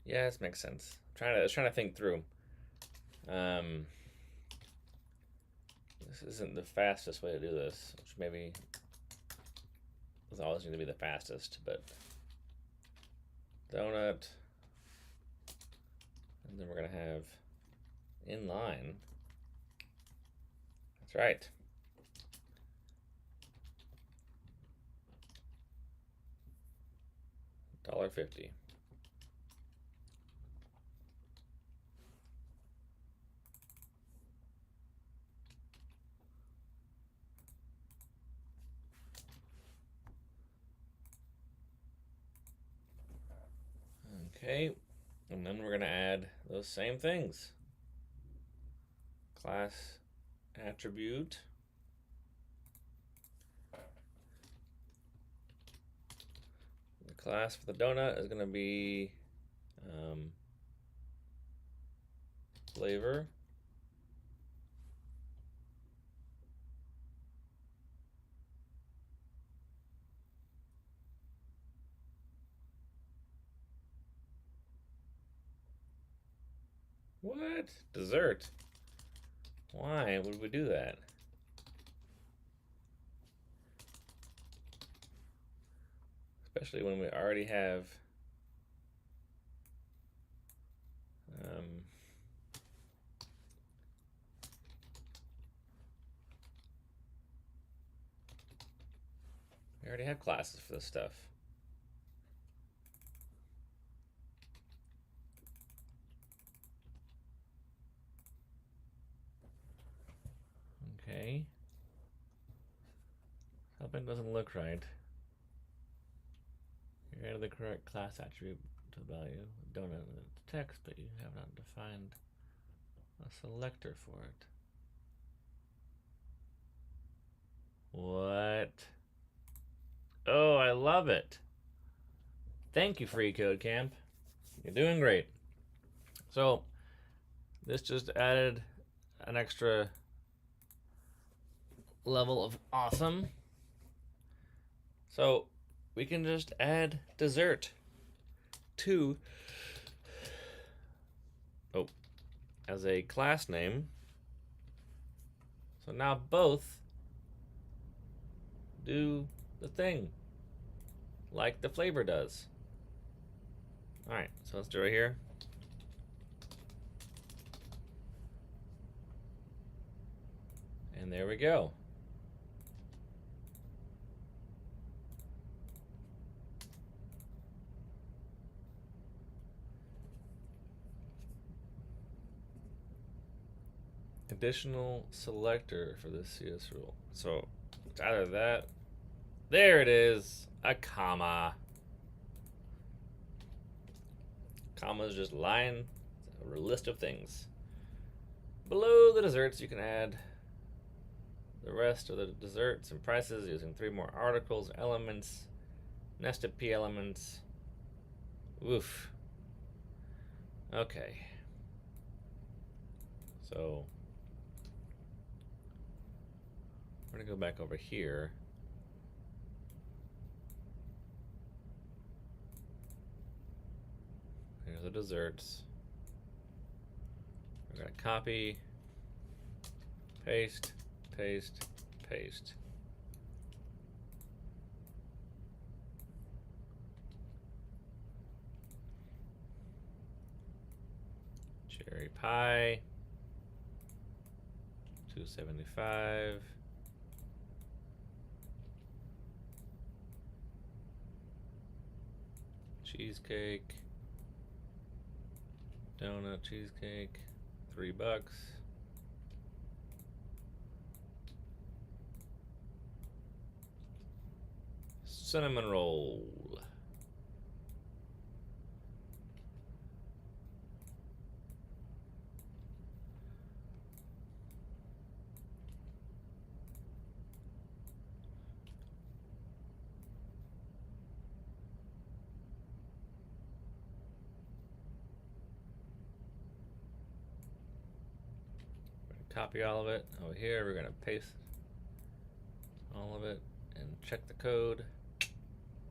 yeah, this makes sense. I was trying to think through. This isn't the fastest way to do this, which maybe is always going to be the fastest, but donut, and then we're going to have inline. That's right. $1.50. Okay, and then we're going to add those same things. Class attribute. The class for the donut is going to be flavor. What? Dessert? Why would we do that? Especially when we already have we already have classes for this stuff. Okay. Something doesn't look right. You added the correct class attribute to the value. Don't enter the text, but you have not defined a selector for it. What? Oh, I love it. Thank you, Free Code Camp. You're doing great. So, this just added an extra level of awesome. So, we can just add dessert to as a class name. So now both do the thing like the flavor does. All right, so let's do it here. And there we go. Additional selector for this CS rule. So it's either that. There it is, a comma. Comma is just line, a list of things. Below the desserts, you can add the rest of the desserts and prices using 3 more articles, elements, nested P elements. Oof. Okay. So we're gonna go back over here. Here's the desserts. We're gonna copy, paste, paste, paste. Cherry pie, $2.75. Cheesecake, donut cheesecake, $3. Cinnamon roll. Copy all of it over here. We're gonna paste all of it and check the code.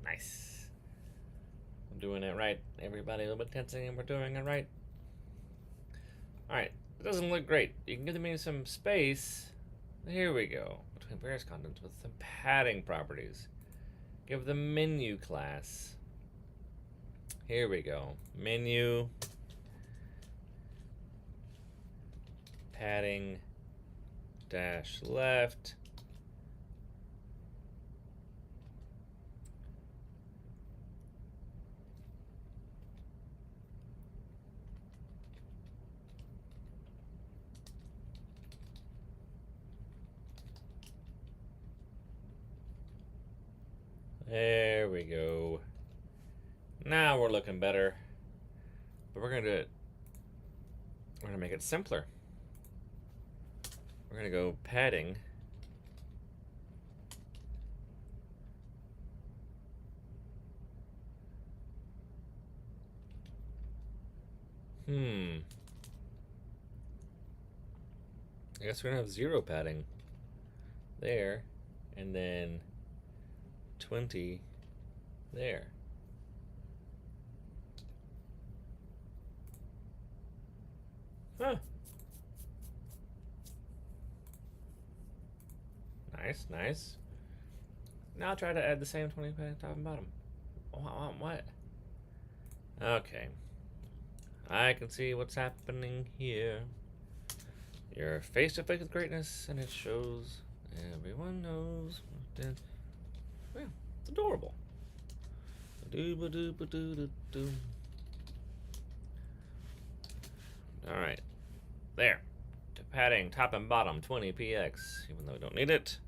Nice. I'm doing it right. Everybody a little bit tensing and we're doing it right. Alright, it doesn't look great. You can give me some space. Here we go. Between various contents with some padding properties. Give the menu class. Here we go. Menu. Padding dash left. There we go. Now we're looking better. But we're gonna do it. We're gonna make it simpler. We're gonna go padding. I guess we're gonna have 0 padding there, and then 20 there. Huh. Nice, nice. Now I'll try to add the same 20 padding top and bottom. What? Okay. I can see what's happening here. You're face to face with greatness, and it shows. Everyone knows. Well, it's adorable. Alright. There. Padding top and bottom 20px, even though we don't need it.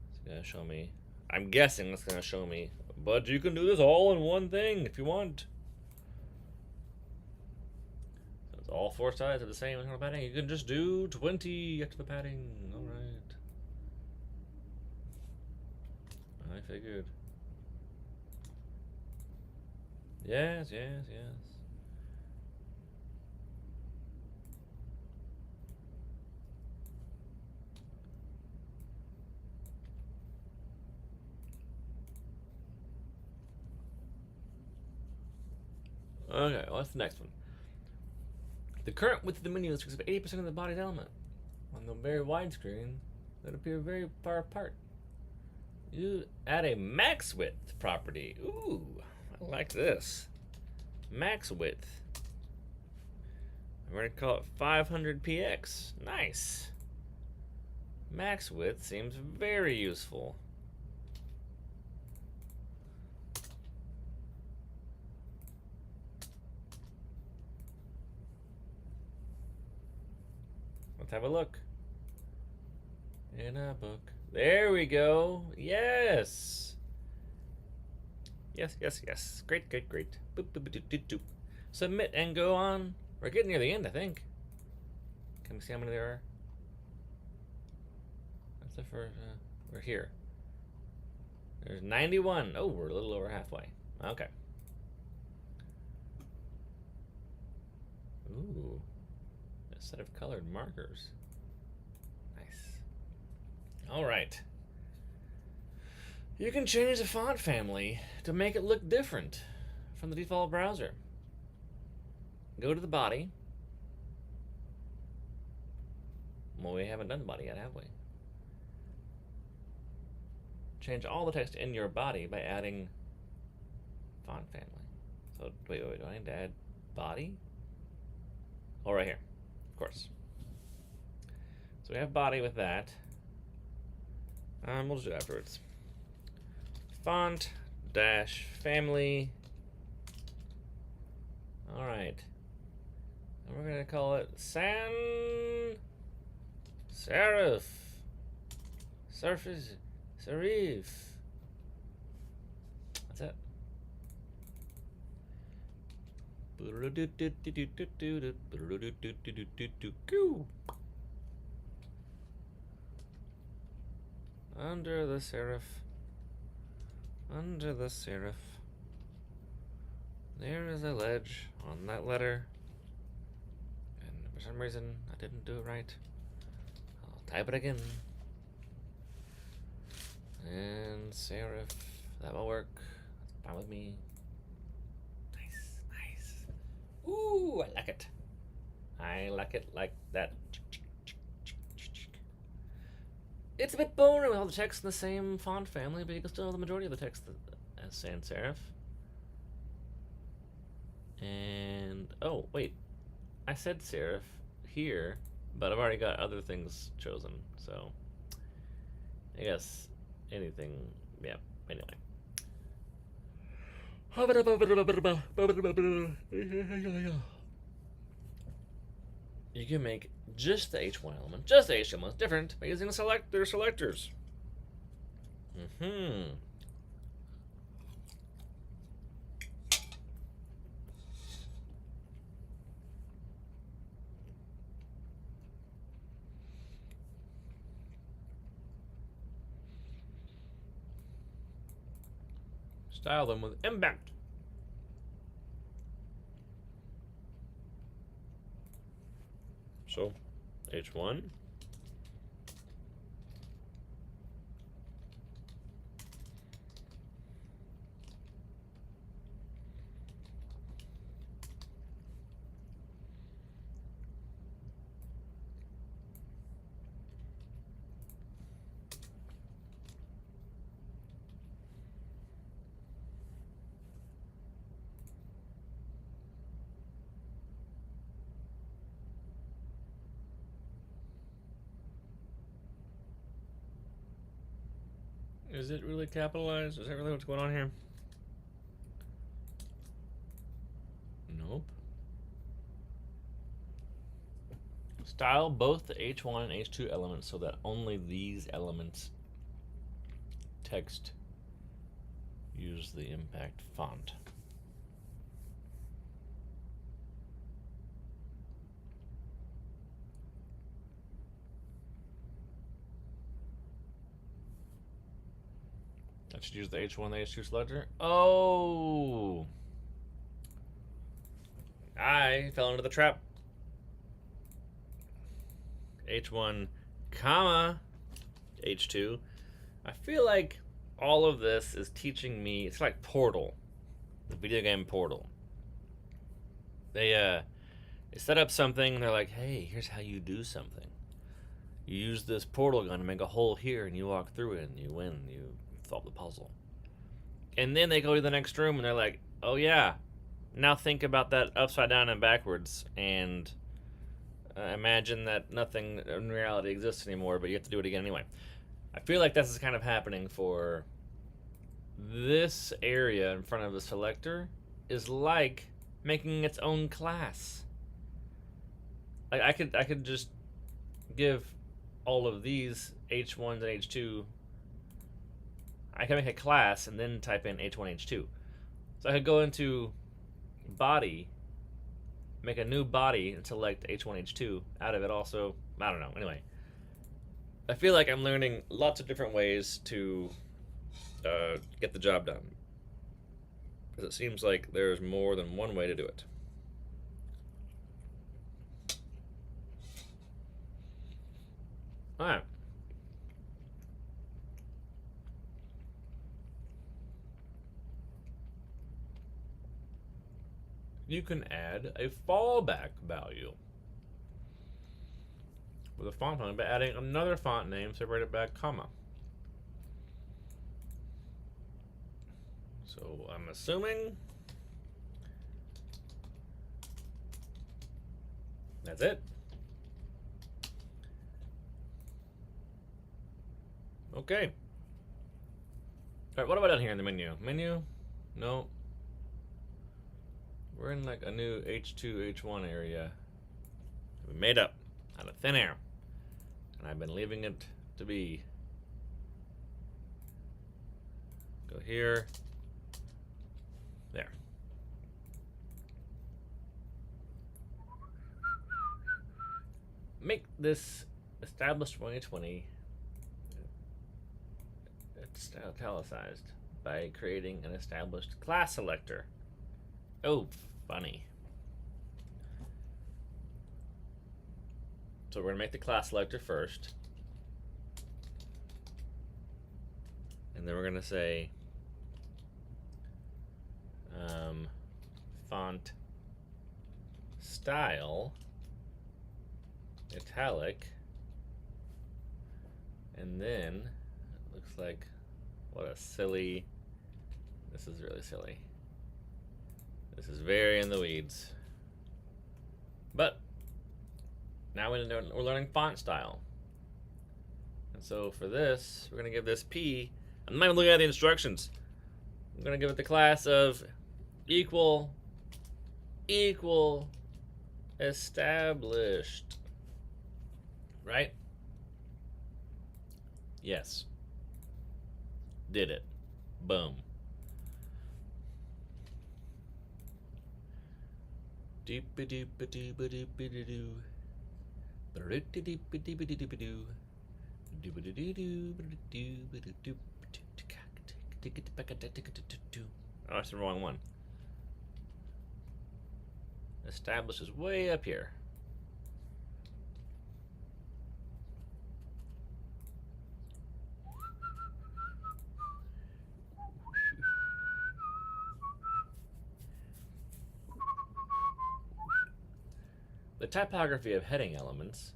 It's gonna show me. I'm guessing it's gonna show me. But you can do this all in one thing if you want. So it's all four sides of the same padding. You can just do 20 after the padding. Alright. I figured. Yes, yes, yes. Okay, what's the next one? The current width of the menu is 80% of the body's element. On the very wide screen, that appear very far apart. You add a max width property. Ooh, I like this. Max width. I'm going to call it 500px. Nice. Max width seems very useful. Let's have a look. In a book. There we go. Yes. Yes, yes, yes. Great, great, great. Boop, boop, boop, doop, doop. Submit and go on. We're getting near the end, I think. Can we see how many there are? That's the first. We're here. There's 91. Oh, we're a little over halfway. Okay. Ooh. A set of colored markers. Nice. All right. You can change the font family to make it look different from the default browser. Go to the body. Well, we haven't done the body yet, have we? Change all the text in your body by adding font family. So, wait, do I need to add body? Oh, right here. Of course. So we have body with that. We'll just do it afterwards. Font dash family. All right. And we're gonna call it sans serif. Surface serif. That's it. Under the serif. Under the serif. There is a ledge on that letter. And for some reason, I didn't do it right. I'll type it again. And serif. That will work. That's fine with me. Nice, nice. Ooh, I like it. I like it like that. It's a bit boring with all the text in the same font family, but you can still have the majority of the text as sans serif. And, oh, wait. I said serif here, but I've already got other things chosen, so I guess anything, yeah, anyway. You can make just the H1 element, just the H element different by using their selectors. Style them with impact. So, H1. Is it really capitalized? Is that really what's going on here? Nope. Style both the H1 and H2 elements so that only these elements text use the impact font. I should use the H1 and the H2 selector. Oh! I fell into the trap. H1, comma, H2. I feel like all of this is teaching me, it's like Portal, the video game Portal. They set up something and they're like, hey, here's how you do something. You use this portal gun to make a hole here and you walk through it and you win, you solve the puzzle. And then they go to the next room and they're like, oh yeah, now think about that upside down and backwards and imagine that nothing in reality exists anymore, but you have to do it again anyway. I feel like this is kind of happening for this area in front of the selector is like making its own class. Like I could just give all of these H1s and H2. I can make a class and then type in H1, H2. So I could go into body, make a new body and select H1, H2 out of it also. I don't know. Anyway, I feel like I'm learning lots of different ways to get the job done. Because it seems like there's more than one way to do it. Alright. You can add a fallback value with a font name by adding another font name separated by a comma. So I'm assuming that's it. Okay. Alright, what have I done here in the menu? Menu? No. We're in like a new H2, H1 area. We made up out of thin air. And I've been leaving it to be. Go here. There. Make this established 2020. It's italicized by creating an established class selector. Oh, funny. So we're going to make the class selector first. And then we're going to say font style italic. And then it looks like, what a silly, this is really silly. This is very in the weeds. But now we're learning font style. And so for this, we're going to give this P. I'm not even looking at the instructions. I'm going to give it the class of equal established. Right? Yes. Did it. Boom. Oh, that's the wrong one. Established is way up here. The typography of heading elements.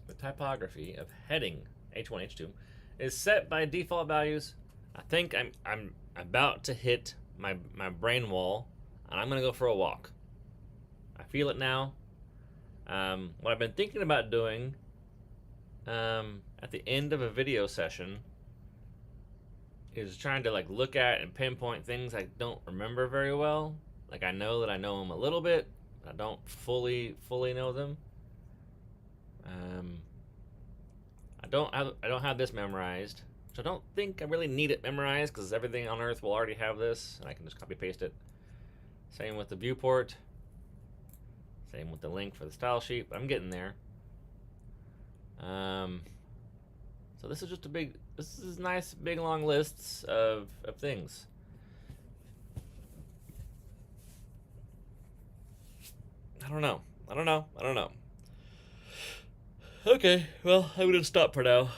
The typography of heading H1, H2 is set by default values. I think I'm about to hit my brain wall, and I'm gonna go for a walk. I feel it now. What I've been thinking about doing, and at the end of a video session is trying to like look at and pinpoint things I don't remember very well. Like I know that I know them a little bit, but I don't fully know them. I don't have this memorized, which I don't think I really need it memorized because everything on Earth will already have this, and I can just copy paste it. Same with the viewport. Same with the link for the style sheet. But I'm getting there. So this is just this is nice big long lists of things. I don't know. Okay, well, I'm gonna stop for now.